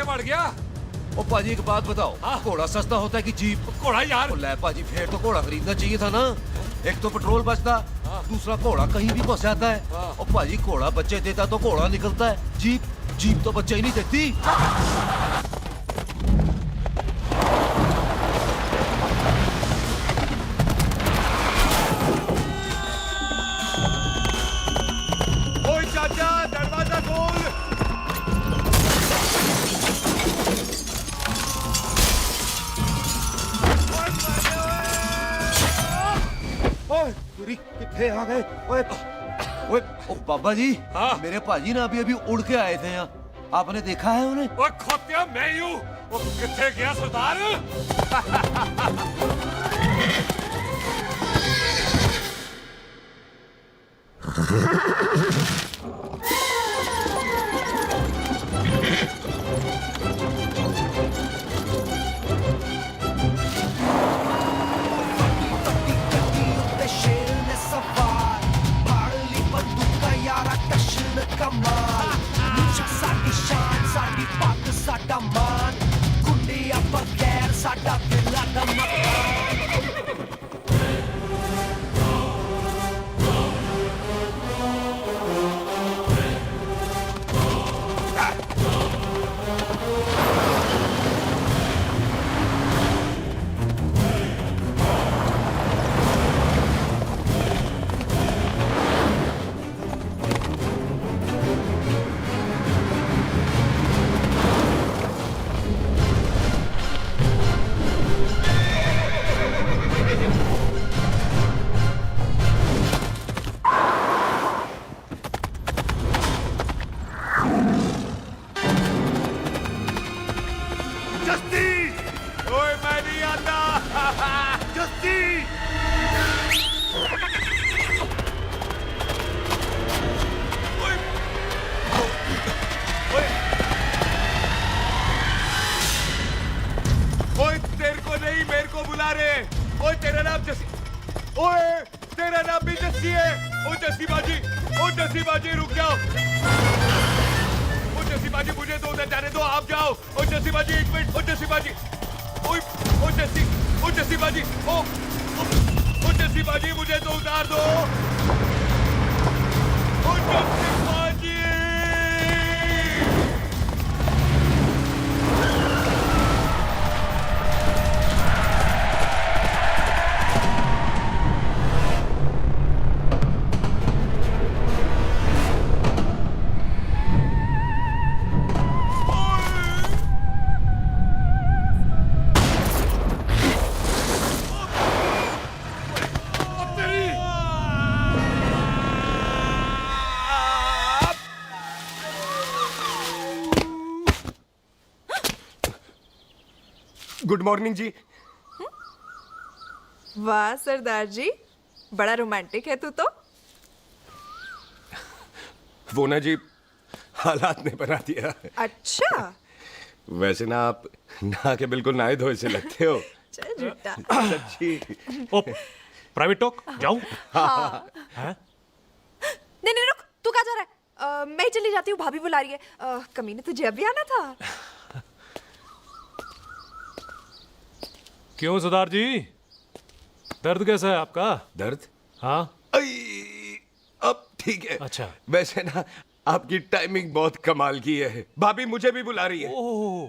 बढ़ गया। ओ पाजी एक बात बताओ, घोड़ा सस्ता होता है कि जीप? घोड़ा यार। ओ ले पाजी, फिर तो घोड़ा खरीदना चाहिए था ना। एक तो पेट्रोल बचता, दूसरा घोड़ा कहीं भी फंस जाता है। और पाजी घोड़ा बच्चे देता तो घोड़ा निकलता है, जीप तो बच्चे ही नहीं देती। ओए चाचा, दरवाजा खोल। ओए तेरी कितने आ गए? ओए ओए ओ बाबा जी, मेरे पाजी ना अभी उड़ के आए थे यहाँ, आपने देखा है उन्हें? ओए खोतिया मैं ही हूँ। वो कितने गया सरदार? ਸਾਡਾ ਮਾਨ, ਗੁੰਡਿਆਂ ਬਗੈਰ ਸਾਡਾ ਦਿਲਾਂ ਦਾ ਮਕਾਨ। ओए तेरा नाम भी जस्सी है। ओ जस्सी बाजी, ओ जस्सी बाजी रुक जाओ। ओ जस्सी बाजी मुझे तो उधर जाने दो, आप जाओ। ओ जस्सी बाजी एक मिनट। ओ जस्सी बाजी, ओ जस्सी बाजी, ओ जस्सी बाजी मुझे तो उतार दो। ओ जस्सी बाजी। गुड मॉर्निंग जी। वाह सरदार जी, बड़ा रोमांटिक है तू तो। वो ना जी, हालात ने बना दिया। अच्छा। वैसे ना आप नहा के बिल्कुल नहाए धोए से लगते हो। चल झूठा। सच्ची। ओ, प्राइवेट टॉक जाऊं? हाँ। हैं? नहीं नहीं रुक, तू कहाँ जा रहा है? मैं ही चली जाती हूँ, भाभी बुला रही है। कमीने तुझे अभी आना था। क्यों सरदार जी, दर्द कैसा है आपका? दर्द? हाँ। अब ठीक है। अच्छा। वैसे ना आपकी टाइमिंग बहुत कमाल की है। भाभी मुझे भी बुला रही है। ओह।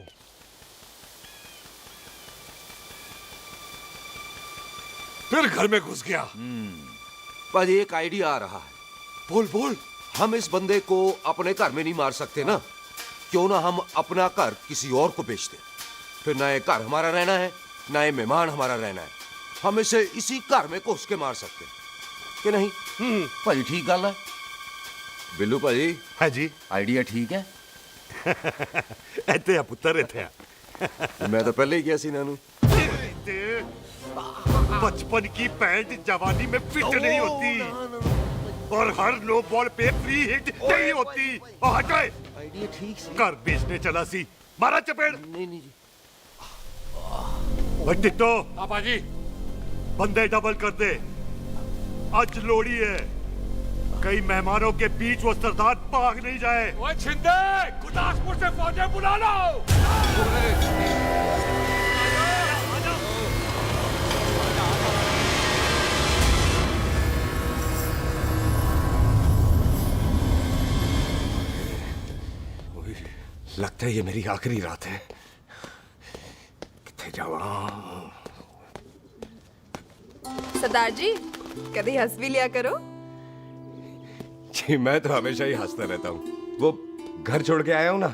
फिर घर में घुस गया। पर एक आइडिया आ रहा है। बोल बोल। हम इस बंदे को अपने घर में नहीं मार सकते ना, क्यों ना हम अपना घर किसी और को बेच दें। फिर ना ये घर हमारा रहना है, ना ये मेहमान हमारा रहना है। हम इसे इसी घर में घुस के मार सकते कि नहीं? भाई ठीक गल है। बिल्लू भाई। हाँ जी। आइडिया ठीक है। इत्थे आ पुत्तर, इत्थे आ। मैं तो पहले ही गया सी नानू। बचपन की पैंट जवानी में फिट नहीं होती और हर लो बॉल पे फ्री हिट नहीं होती। और हटाए। आइडिया ठीक सी। घर बेचने चला सी, मारा चपेड़। नहीं नहीं जी। टिट्टो। पापा जी। बंदे डबल कर दे, आज लोड़ी है। कई मेहमानों के बीच वो सरदार भाग नहीं जाए। ओए छिंदे, गुरदासपुर से फौजें बुला लो। लगता है ये मेरी आखिरी रात है। किथे जावा? सरदार जी, कभी हंस भी लिया करो। जी मैं तो हमेशा ही हंसता रहता हूँ। वो घर छोड़ के आया हूँ ना,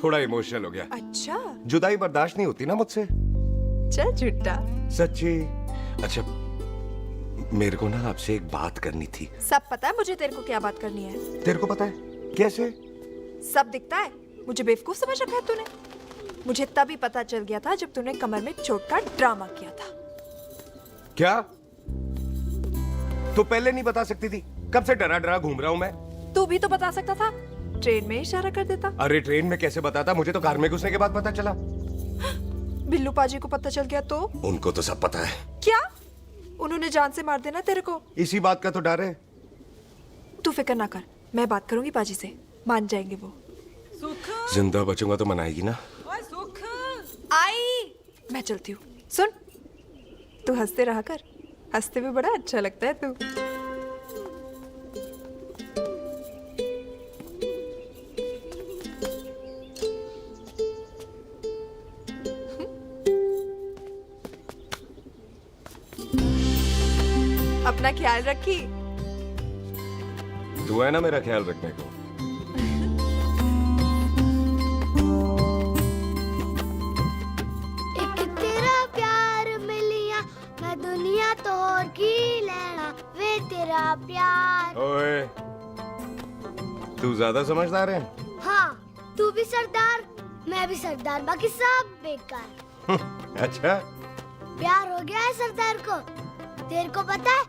थोड़ा इमोशनल हो गया। अच्छा। जुदाई बर्दाश्त नहीं होती ना मुझसे। चल झूठा। सच्ची। अच्छा, मेरे को ना आपसे एक बात करनी थी। सब पता है मुझे तेरे को क्या बात करनी है। तेरे को पता है? कैसे? सब दिखता है। मुझे बेवकूफ समझ रखा है तूने। मुझे तभी पता चल गया था जब तूने कमर में चोट का ड्रामा किया था। क्या? तो पहले नहीं बता सकती थी? कब से डरा डरा घूम रहा हूँ मैं। तू भी तो बता सकता था, ट्रेन में इशारा कर देता। अरे ट्रेन में कैसे बताता? मुझे तो कार में घुसने के बाद पता चला। बिल्लू पाजी को पता चल गया तो? उनको तो सब पता है। क्या? उन्होंने जान से मार देना तेरे को। इसी बात का तो डर है। तू फिक्र ना कर, मैं बात करूंगी पाजी से, मान जाएंगे वो। जिंदा बचूंगा तो मनाएगी ना? आई, मैं चलती हूँ। सुन, तू हंसते रहा कर, हंसते में बड़ा अच्छा लगता है तू। अपना ख्याल रखी। तू है ना मेरा ख्याल रखने को। एक तेरा प्यार मिलिया, मैं दुनिया तोड़ की लेना, वे तेरा प्यार। ओए, तू ज्यादा समझदार है। हाँ, तू भी सरदार, मैं भी सरदार, बाकी सब बेकार। अच्छा। प्यार हो गया है सरदार को। तेरे को पता है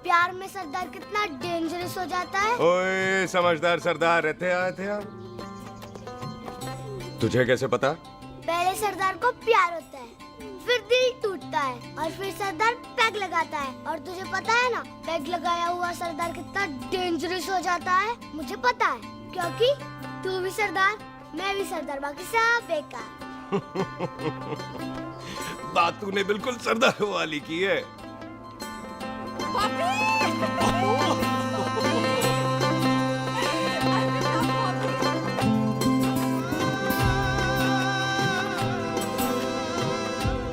प्यार में सरदार कितना डेंजरस हो जाता है? ओए समझदार सरदार रहते आ। तुझे कैसे पता? पहले सरदार को प्यार होता है, फिर दिल टूटता है और फिर सरदार पैग लगाता है। और तुझे पता है ना, पैग लगाया हुआ सरदार कितना डेंजरस हो जाता है। मुझे पता है, क्योंकि तू भी सरदार, मैं भी सरदार, बाकी सब बेकार। बात तूने बिल्कुल सरदारों वाली की है।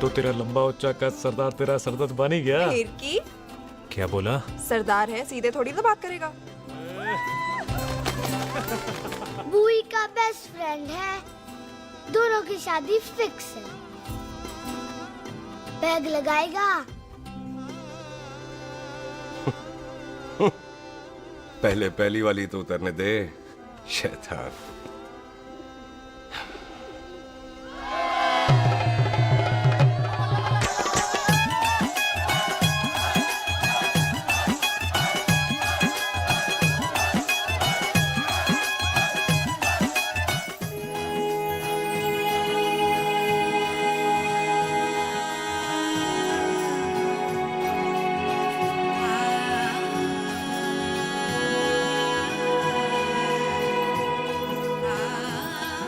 तो तेरा लंबा उच्चा कद सरदार तेरा सरदर्द बन ही गया। फिर की क्या बोला? सरदार है, सीधे थोड़ी ना बात करेगा। बुई का बेस्ट फ्रेंड है, दोनों की शादी फिक्स है। पैग लगाएगा। पहले पहली वाली तो उतरने दे, शैतान।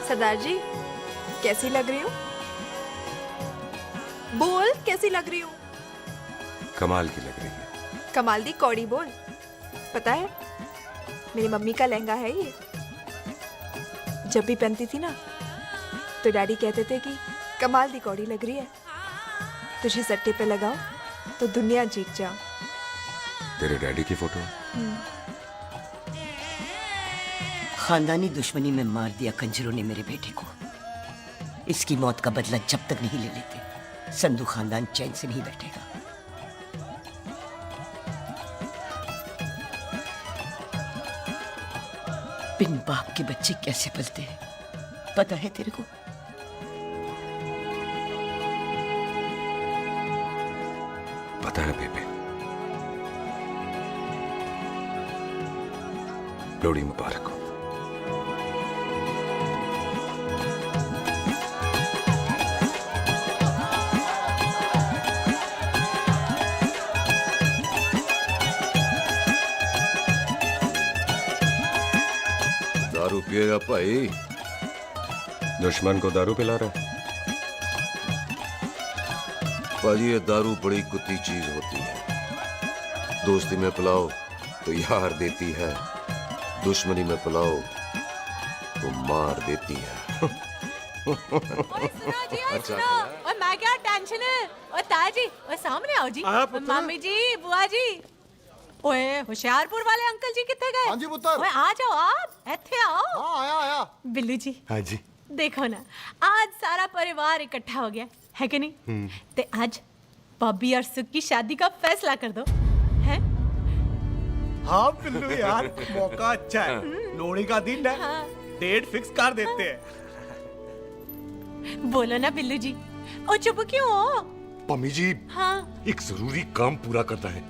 सरदार जी, कैसी लग रही हूँ? बोल, कैसी लग रही हूँ? कमाल की लग रही है। कमाल दी कौड़ी बोल। पता है, मेरी मम्मी का लहंगा है ये। जब भी पहनती थी ना, तो डैडी कहते थे कि कमाल दी कौड़ी लग रही है, तुझे सट्टे पे लगाओ तो दुनिया जीत जाओ। तेरे डैडी की फोटो? खानदानी दुश्मनी में मार दिया कंजरों ने मेरे बेटे को। इसकी मौत का बदला जब तक नहीं ले लेते, संधू खानदान चैन से नहीं बैठेगा। बिन बाप के बच्चे कैसे पलते हैं, पता है तेरे को? पता है बेबे। लोहड़ी मुबारक हो। दारू पिएगा भाई? दुश्मन को दारू पिला रहा है? भाजी, ये दारू बड़ी कुत्ती चीज होती है। दोस्ती में पिलाओ तो यार देती है, दुश्मनी में पिलाओ तो मार देती है। अच्छा, और मैं क्या टेंशन है? और ताजी, और सामने आओ जी। मामी जी, बुआ जी। ओए, होशियारपुर वाले अंकल जी कितने गए? हाँ जी पुत्र। ओए, आ जाओ आप, इत्थे आओ। हाँ, आया आया। बिल्लू जी। हाँ जी। देखो ना, आज सारा परिवार इकट्ठा हो गया है कि नहीं? ते आज बॉबी और सुख की शादी का फैसला कर दो, हैं? हाँ बिल्लू यार, मौका अच्छा है। लोहड़ी का दिन है, डेट फिक्स कर देते हैं। बोलो ना बिल्लू जी। ओ चुप क्यों हो? पम्मी जी, हाँ। एक जरूरी काम पूरा करना है,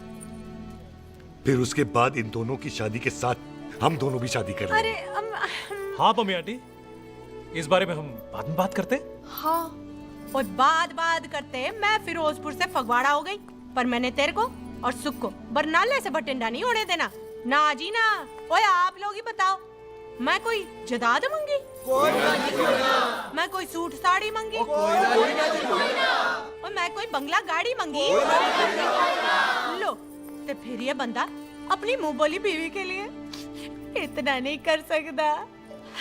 फिर उसके बाद इन दोनों की शादी के साथ हम दोनों भी शादी करेंगे। अरे हाँ पम्मी आंटी, इस बारे में हम बाद में बात करते। हाँ, और बात करते मैं फिरोजपुर से फगवाड़ा हो गई, पर मैंने तेरे को और सुख को बरनाले से बठिंडा नहीं होने देना। ना जी ना। ओए, आप लोग ही बताओ, मैं कोई जदाद मंगी? मैं कोई सूट साड़ी मंगी? और मैं कोई बंगला गाड़ी मंगी? लो, तो फिर ये बंदा अपनी मुंह बोली बीवी के लिए इतना नहीं कर सकता,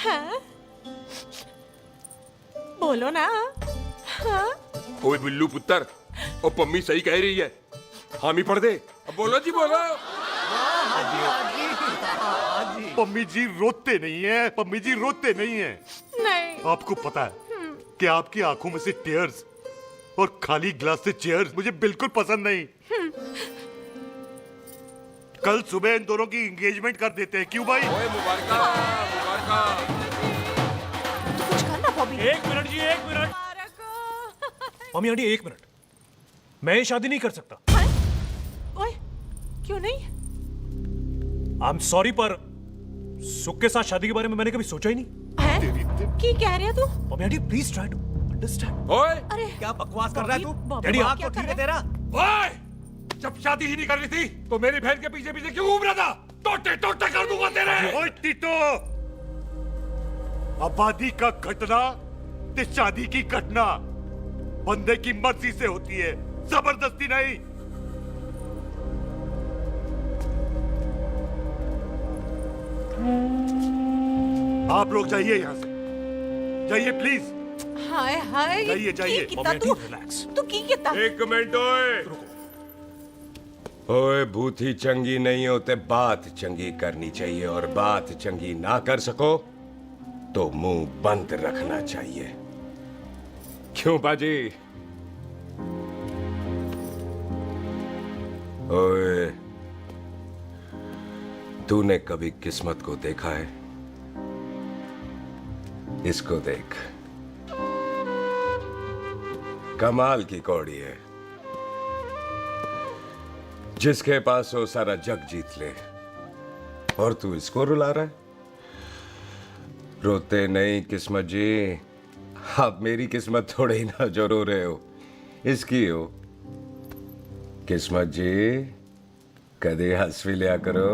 हाँ? बोलो ना। हाँ? ओए बिल्लू पुत्र, ओ पम्मी सही कह रही है, हामी पढ़ दे। अब बोलो जी, बोलो। पम्मी जी रोते नहीं है, पम्मी जी रोते नहीं है। नहीं। आपको पता है कि आपकी आंखों में से टीयर्स और खाली ग्लास से चेयर्स मुझे बिल्कुल पसंद नहीं। कल सुबह इन दोनों की एंगेजमेंट कर देते हैं, क्यों भाई? कुछ करना बॉबी। एक मिनट जी, एक मिनट। मम्मी आंटी, एक मिनट। मैं ये शादी नहीं कर सकता। ओए, क्यों नहीं? आई एम सॉरी, पर सुख के साथ शादी के बारे में मैंने कभी सोचा ही नहीं। हैं? की कह रहे हो तू? Mummy aunty, please try to understand. ओए क्या बकवास कर रहा है तू? बॉबी, दिमाग क्या तो कर ठीक है रहा तेरा? ओए जब शादी ही नहीं करनी थी तो मेरी बहन के पीछे पीछे क्यों घूम रहा था? टोटे टोटे कर दूंगा तेरे। ओए टीटो, आबादी का घटना ते शादी की घटना बंदे की मर्जी से होती है, जबरदस्ती नहीं। आप लोग जाइए यहाँ से, जाइए प्लीज। हाय हाय जाइए, जाइए। की किता तू तू की किता? एक मिनट ओए भूथी चंगी नहीं होते, बात चंगी करनी चाहिए, और बात चंगी ना कर सको तो मुंह बंद रखना चाहिए। क्यों बाजी? ओए तूने कभी किस्मत को देखा है? इसको देख, कमाल की कौड़ी है। जिसके पास हो सारा जग जीत ले, और तू इसको रुला रहा है? रोते नहीं किस्मत जी, आप मेरी किस्मत थोड़े ही ना जो रो रहे हो, इसकी हो। किस्मत जी कदे हंस भी लिया करो।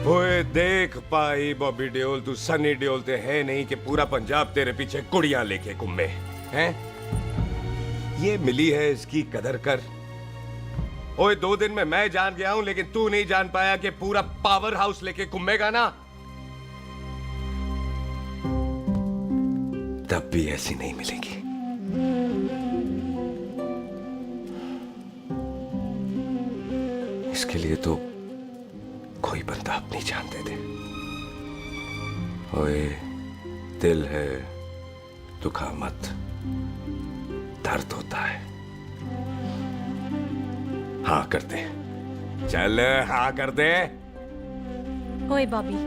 ओए देख पाई बॉबी देओल, तू सनी देओल ते है नहीं कि पूरा पंजाब तेरे पीछे कुड़ियां लेके घूमे हैं? ये मिली है, इसकी कदर कर। ओए 2 दिन में मैं जान गया हूं, लेकिन तू नहीं जान पाया कि पूरा पावर हाउस लेके घूमेगा ना, तब भी ऐसी नहीं मिलेगी। इसके लिए तो कोई बंदा अपनी जान दे दे। ओए दिल है, दुखा मत, दर्द होता है। हाँ कर दे, चल हाँ कर दे। ओए बॉबी,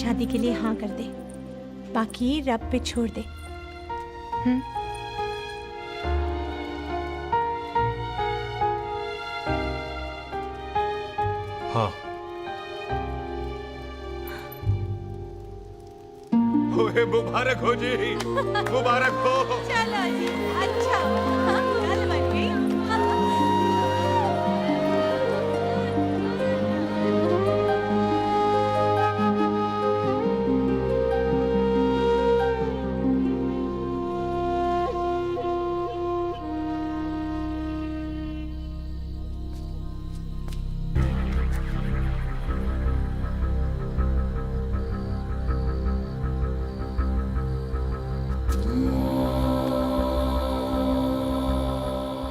शादी के लिए हाँ कर दे, बाकी रब पे छोड़ दे। हाँ। ओए मुबारक हो जी, मुबारक हो। चलो जी, अच्छा कल बन गई।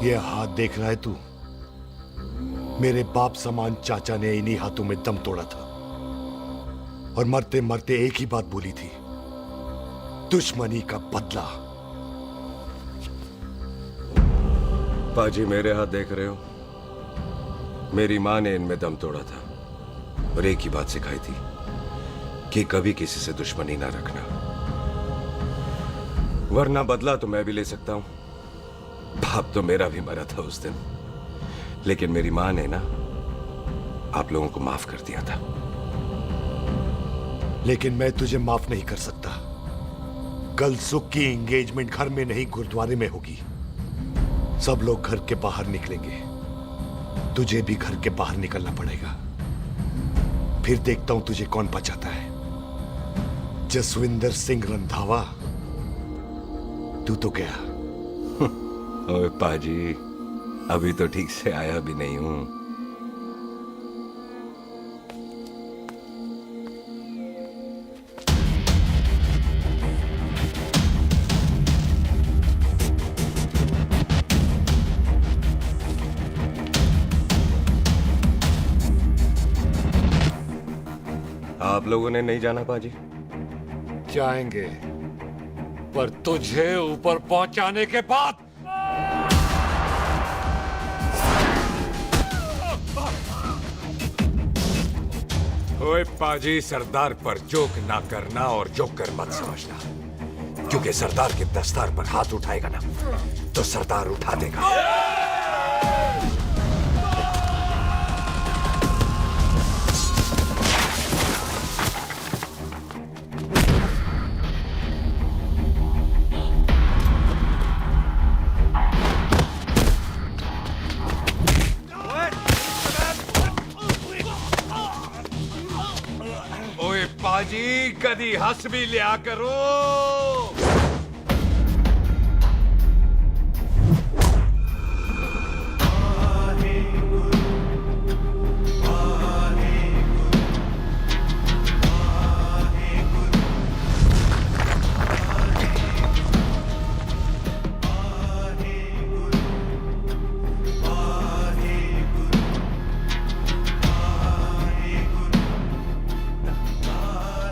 ये हाथ देख रहा है तू? मेरे बाप समान चाचा ने इन्हीं हाथों में दम तोड़ा था, और मरते मरते एक ही बात बोली थी, दुश्मनी का बदला। पाजी मेरे हाथ देख रहे हो? मेरी माँ ने इनमें दम तोड़ा था, और एक ही बात सिखाई थी कि कभी किसी से दुश्मनी ना रखना, वरना बदला तो मैं भी ले सकता हूं। बाप तो मेरा भी मरा था उस दिन, लेकिन मेरी माँ ने ना आप लोगों को माफ कर दिया था। लेकिन मैं तुझे माफ नहीं कर सकता। कल सुख की एंगेजमेंट घर में नहीं, गुरुद्वारे में होगी। सब लोग घर के बाहर निकलेंगे, तुझे भी घर के बाहर निकलना पड़ेगा। फिर देखता हूं तुझे कौन बचाता है। जसविंदर सिंह रंधावा, तू तो गया। ओए पाजी, अभी तो ठीक से आया भी नहीं हूं। आप लोगों ने नहीं जाना पाजी? जाएंगे, पर तुझे ऊपर पहुंचाने के बाद। ओए पाजी, सरदार पर जोक ना करना और जोकर मत समझना, क्योंकि सरदार के दस्तार पर हाथ उठाएगा ना तो सरदार उठा देगा। जी कदी हंस भी लिया करो।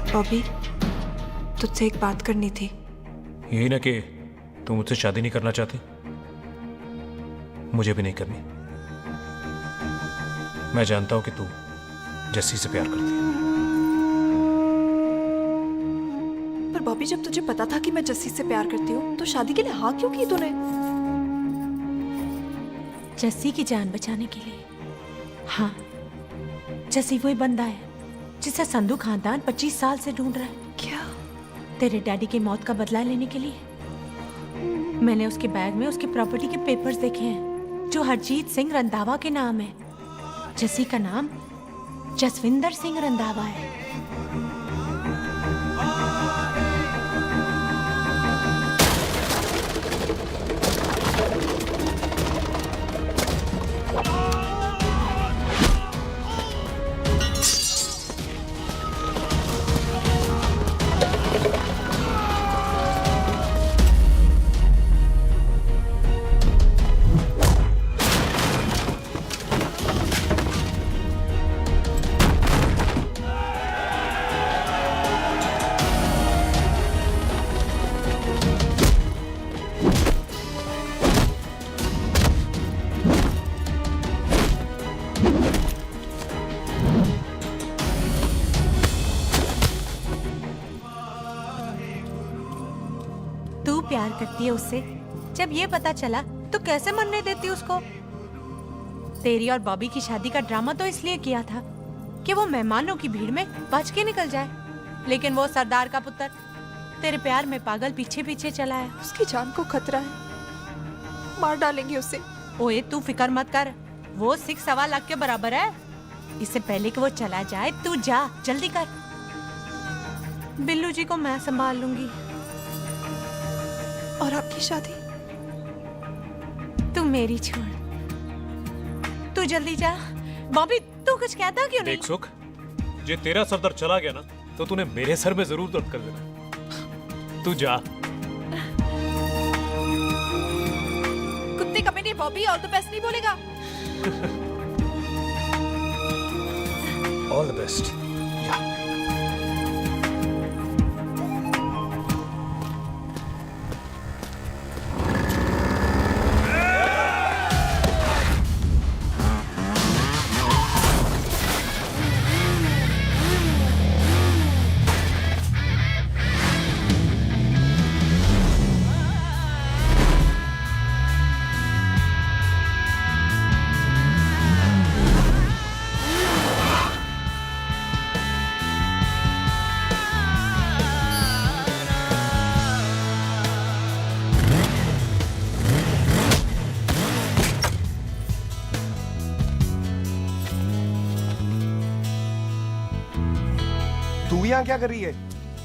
बॉबी, तुझसे एक बात करनी थी। यही ना कि तू मुझसे शादी नहीं करना चाहती, मुझे भी नहीं करनी। मैं जानता हूं कि तू जस्सी से प्यार करती है। पर बॉबी, जब तुझे पता था कि मैं जस्सी से प्यार करती हूँ तो शादी के लिए हाँ क्यों की तूने? जस्सी की जान बचाने के लिए। हाँ, जस्सी वही बंदा है जिसे संधू खानदान 25 साल से ढूंढ रहा है। क्या? तेरे डैडी की मौत का बदला लेने के लिए। मैंने उसके बैग में उसकी प्रॉपर्टी के पेपर्स देखे हैं जो हरजीत सिंह रंधावा के नाम है। जस्सी का नाम जसविंदर सिंह रंधावा है। तू प्यार करती है उससे। जब ये पता चला तो कैसे मरने देती उसको? तेरी और बॉबी की शादी का ड्रामा तो इसलिए किया था कि वो मेहमानों की भीड़ में बच के निकल जाए, लेकिन वो सरदार का पुत्र तेरे प्यार में पागल पीछे पीछे चला है। उसकी जान को खतरा है, मार डालेंगे उसे। ओए तू फिक्र मत कर, वो 6.25 लाख के बराबर है। इससे पहले कि वो चला जाए तू जा, जल्दी कर। बिल्लू जी को मैं संभाल लूंगी। और आपकी शादी? तू मेरी छोड़, तू जल्दी जा। बॉबी तू कुछ कहता क्यों नहीं? देख सुख, जे तेरा सरदार चला गया ना तो तूने मेरे सर में जरूर दर्द कर देना। तू जा। कुत्ते कमेंट बॉबी, और तो बेस्ट नहीं बोलेगा। All the best. तू यहाँ क्या कर रही है?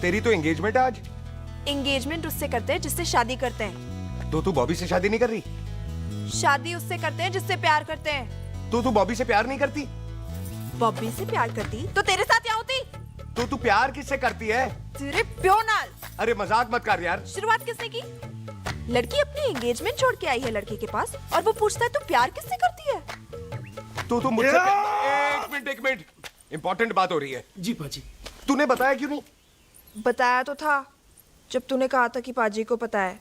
तेरी तो एंगेजमेंट है आज। एंगेजमेंट उससे करते हैं जिससे शादी करते हैं। तो तू बॉबी से शादी नहीं कर रही? शादी उससे करते हैं जिससे प्यार करते हैं। तो तू बॉबी से प्यार नहीं करती? बॉबी से प्यार करती तो तेरे साथ क्या होती? तो तू प्यार किससे करती है? तेरे प्यो नाल। अरे मजाक मत कर यार। शुरुआत किसने की? लड़की अपनी एंगेजमेंट छोड़ के आई है लड़के के पास और वो पूछता है तू प्यार किससे करती है? तो मुझसे एक मिनट इंपॉर्टेंट बात हो रही है। जी पाजी। तूने बताया क्यों नहीं? बताया तो था जब तूने कहा था कि पाजी को पता है।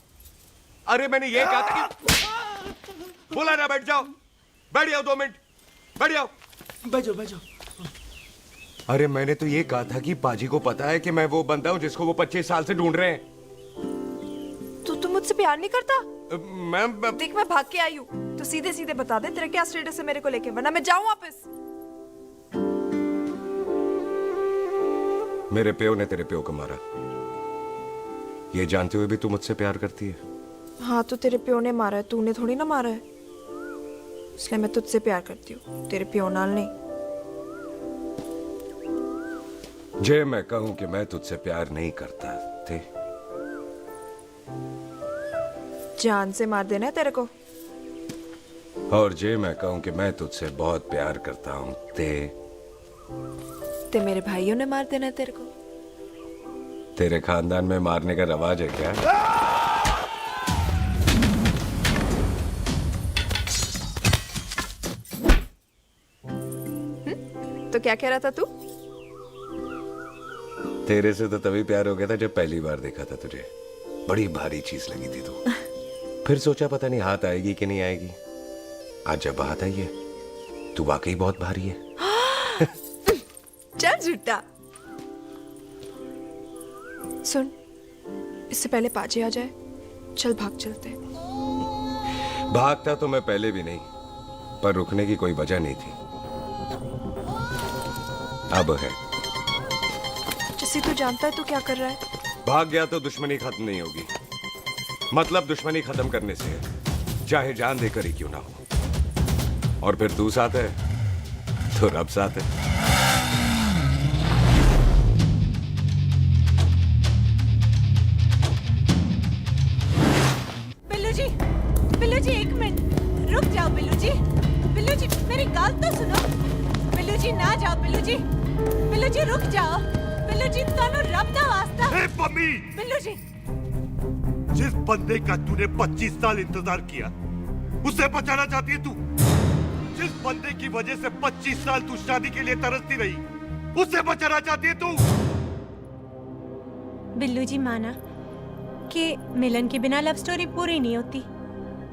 अरे मैंने ये कहा था कि बोला ना बैठ जाओ। बैठ जाओ 2 मिनट, बैठ जाओ। बैठ जाओ। अरे मैंने तो ये कहा था कि पाजी को पता है कि मैं वो बंदा हूँ जिसको वो 25 साल से ढूंढ रहे हैं। तो तू मुझसे प्यार नहीं करता? मैं देख मैं भाग के आई हूँ, तो सीधे सीधे बता दे तेरा क्या स्टेटस है मेरे को लेके, वरना मैं जाऊँ वापस। मेरे प्यो ने तेरे प्यो को मारा, ये जानते हुए भी तू मुझसे प्यार करती है? हाँ तो तेरे प्यो ने मारा है, तूने थोड़ी ना मारा है, इसलिए मैं तुझसे प्यार करती हूँ, तेरे प्यो नाल नहीं। जे मैं कहूं कि मैं तुझसे प्यार नहीं करता थे, जान से मार देना है तेरे को। और जे मैं कहूं कि मैं तुझसे बहुत प्यार करता हूं ते मेरे भाइयों ने मार देना है तेरे को। तेरे खानदान में मारने का रवाज है क्या? तो क्या कह रहा था तू? तेरे से तो तभी प्यार हो गया था जब पहली बार देखा था तुझे। बड़ी भारी चीज लगी थी तू। फिर सोचा पता नहीं हाथ आएगी कि नहीं आएगी। आज जब हाथ आई है, तू वाकई बहुत भारी है। चल झूठा। सुन, इससे पहले पाजे आ जाए, चल भाग चलते। भागता तो मैं पहले भी नहीं, पर रुकने की कोई वजह नहीं थी। अब है। जैसे तू जानता है तू क्या कर रहा है। भाग गया तो दुश्मनी खत्म नहीं होगी। मतलब दुश्मनी खत्म करने से है, चाहे जान देकर ही क्यों ना हो। और फिर तू साथ है तो रब साथ है। बिल्लू जी एक मिनट रुक जाओ। बिल्लू जी मेरी बात तो सुनो। बिल्लू जी ना जाओ। बिल्लू जी रुक जाओ। बिल्लू जी ਤੁਹਾਨੂੰ ਰੱਬ ਦਾ वास्ता। ए पम्मी, बिल्लू जी, जिस बंदे का तूने 25 साल इंतजार किया, उसे बचाना चाहती है तू। जिस बंदे की वजह से 25 साल तू शादी के लिए तरसती रही, उसे बचाना चाहती है तू। बिल्लू जी माना कि मिलन के बिना लव स्टोरी पूरी नहीं होती,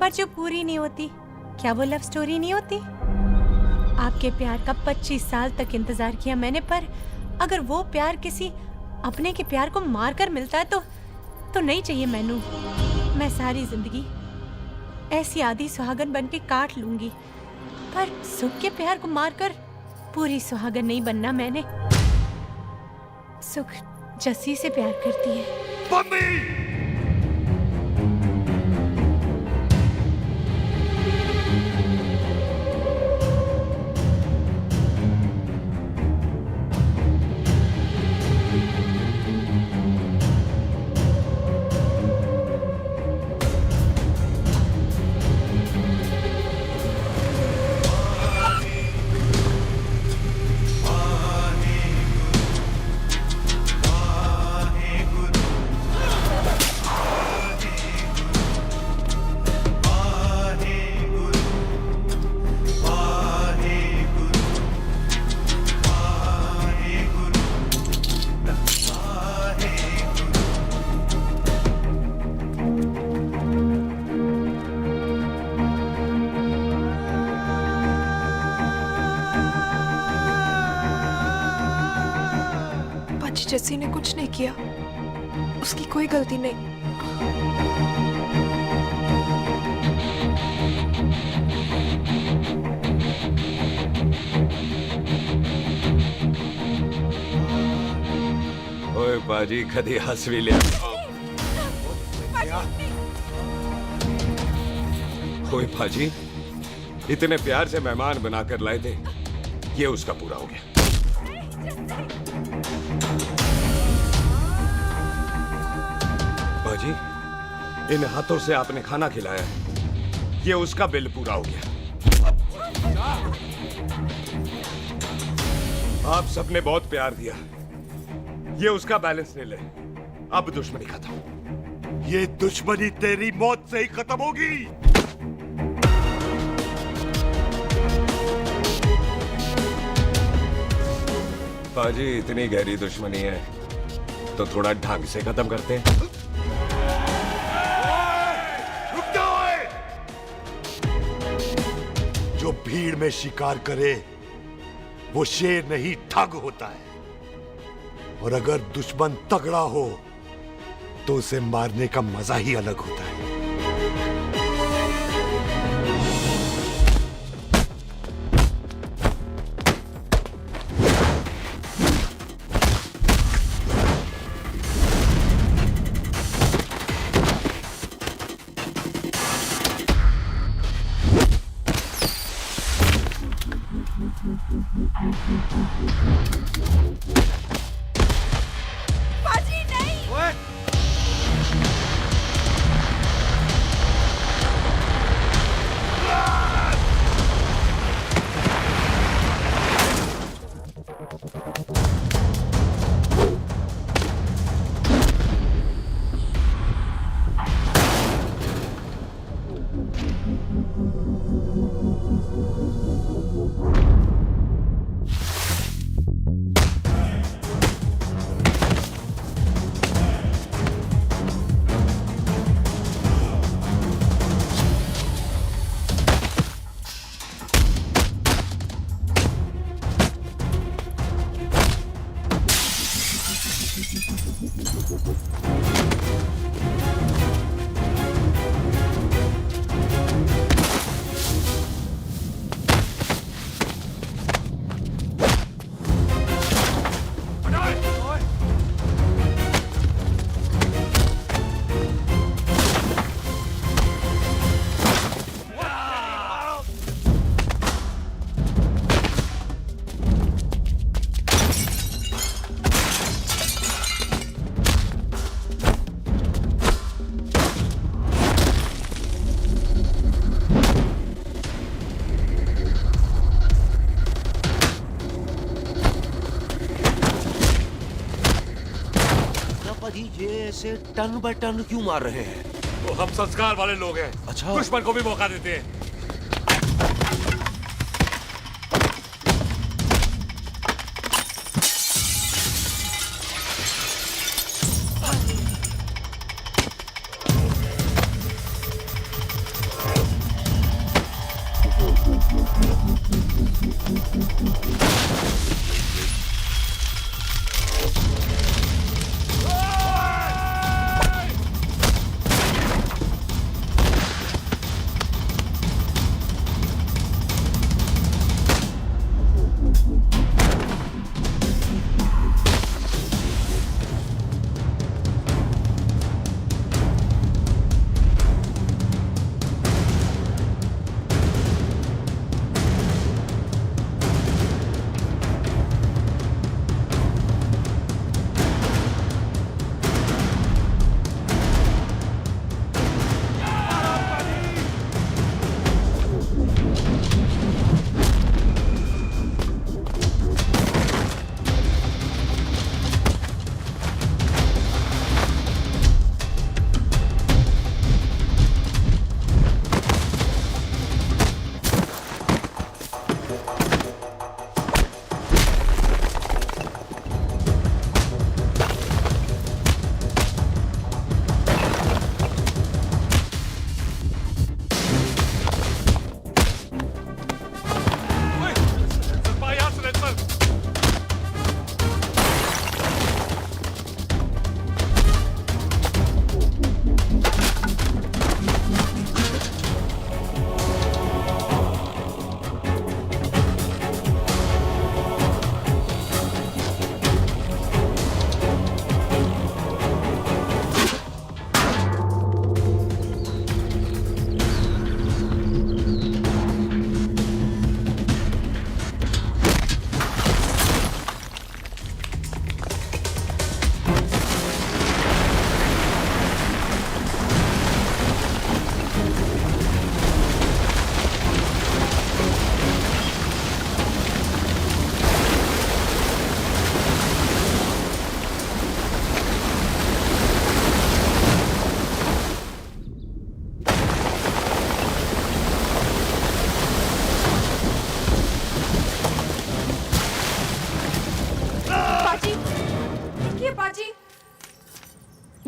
पर जो पूरी नहीं होती, क्या वो लव स्टोरी नहीं होती? आपके प्यार का 25 साल तक इंतजार किया मैंने, पर अगर वो प्यार किसी अपने के प्यार को मारकर मिलता है तो नहीं चाहिए मैनू। मैं सारी जिंदगी ऐसी आधी सुहागन बन के काट लूंगी, पर सुख के प्यार को मारकर पूरी सुहागन नहीं बनना मैंने। सुख जस्सी से प्यार करती है। मम्मी! जस्सी ने कुछ नहीं किया, उसकी कोई गलती नहीं। ओए बाजी कदी हंस भी लिया। ओए बाजी, इतने प्यार से मेहमान बनाकर लाए थे, ये उसका पूरा हो गया। बाजी, इन हाथों से आपने खाना खिलाया, ये उसका बिल पूरा हो गया। आप सबने बहुत प्यार दिया, ये उसका बैलेंस ले ले। अब दुश्मनी खत्म। ये दुश्मनी तेरी मौत से ही खत्म होगी। बाजी, इतनी गहरी दुश्मनी है तो थोड़ा ढंग से खत्म करते हैं। जो भीड़ में शिकार करे वो शेर नहीं ठग होता है, और अगर दुश्मन तगड़ा हो तो उसे मारने का मजा ही अलग होता है। ये ऐसे टन बाय टन क्यों मार रहे हैं? तो हम संस्कार वाले लोग हैं। अच्छा। दुश्मन को भी मौका देते हैं।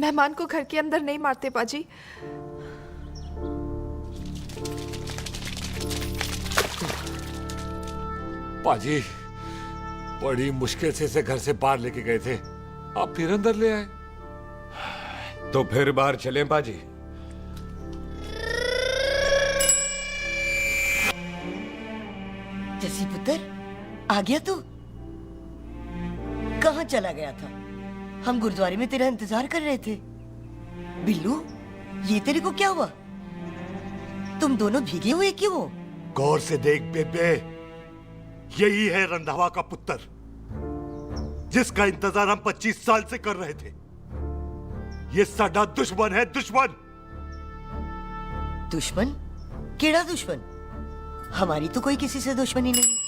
मेहमान को घर के अंदर नहीं मारते पाजी। पाजी बड़ी मुश्किल से इसे घर से बाहर लेके गए थे, आप फिर अंदर ले आए। तो फिर बाहर चलें पाजी। जसी पुत्र, आ गया तू? कहाँ चला गया था? हम गुरुद्वारे में तेरा इंतजार कर रहे थे। बिल्लू, ये तेरे को क्या हुआ? तुम दोनों भीगे हुए क्यों हो? गौर से देख बेबे, यही है रंधावा का पुत्र, जिसका इंतजार हम 25 साल से कर रहे थे। ये साडा दुश्मन है, दुश्मन। दुश्मन? केड़ा दुश्मन? हमारी तो कोई किसी से दुश्मनी नहीं।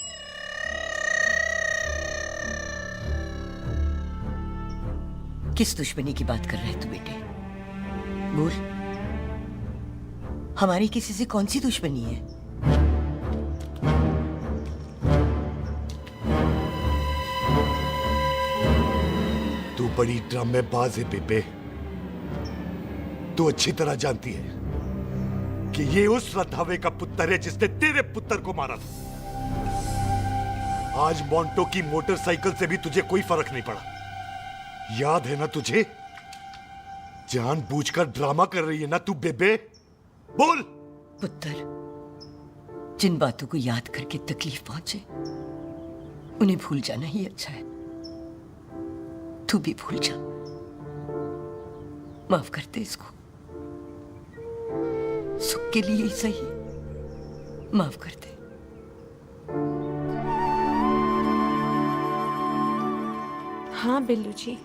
किस दुश्मनी की बात कर रहे तू बेटे? बोल, हमारी किसी से कौन सी दुश्मनी है? तू बड़ी ड्रामेबाज है बेबे। तू अच्छी तरह जानती है कि ये उस रंधावे का पुत्र है जिसने तेरे पुत्र को मारा था। आज मोंटो की मोटरसाइकिल से भी तुझे कोई फर्क नहीं पड़ा। याद है ना तुझे? जानबूझकर ड्रामा कर रही है ना तू बेबे? बोल। पुत्र, जिन बातों को याद करके तकलीफ पहुंचे उन्हें भूल जाना ही अच्छा है। तू भी भूल जा। माफ कर दे इसको, सुख के लिए ही सही। माफ कर दे। हाँ बिल्लू जी,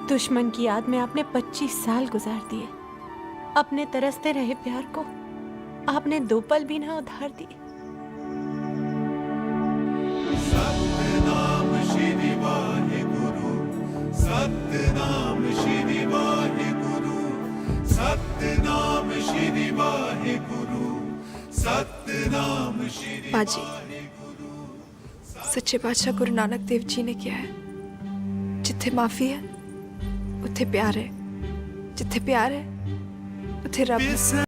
दुश्मन की याद में आपने 25 साल गुजार दिए। अपने तरसते रहे प्यार को आपने 2 पल भी ना उधार दिए। सतनाम श्री वाहे गुरु, सतनाम श्री सतनाम श्री वाहेगुरु सतनाम श्री बाजी सच्चे बादशाह गुरु नानक देव जी ने किया है जिथे माफी है उथे प्यार है जिथे प्यार है उथे रब है।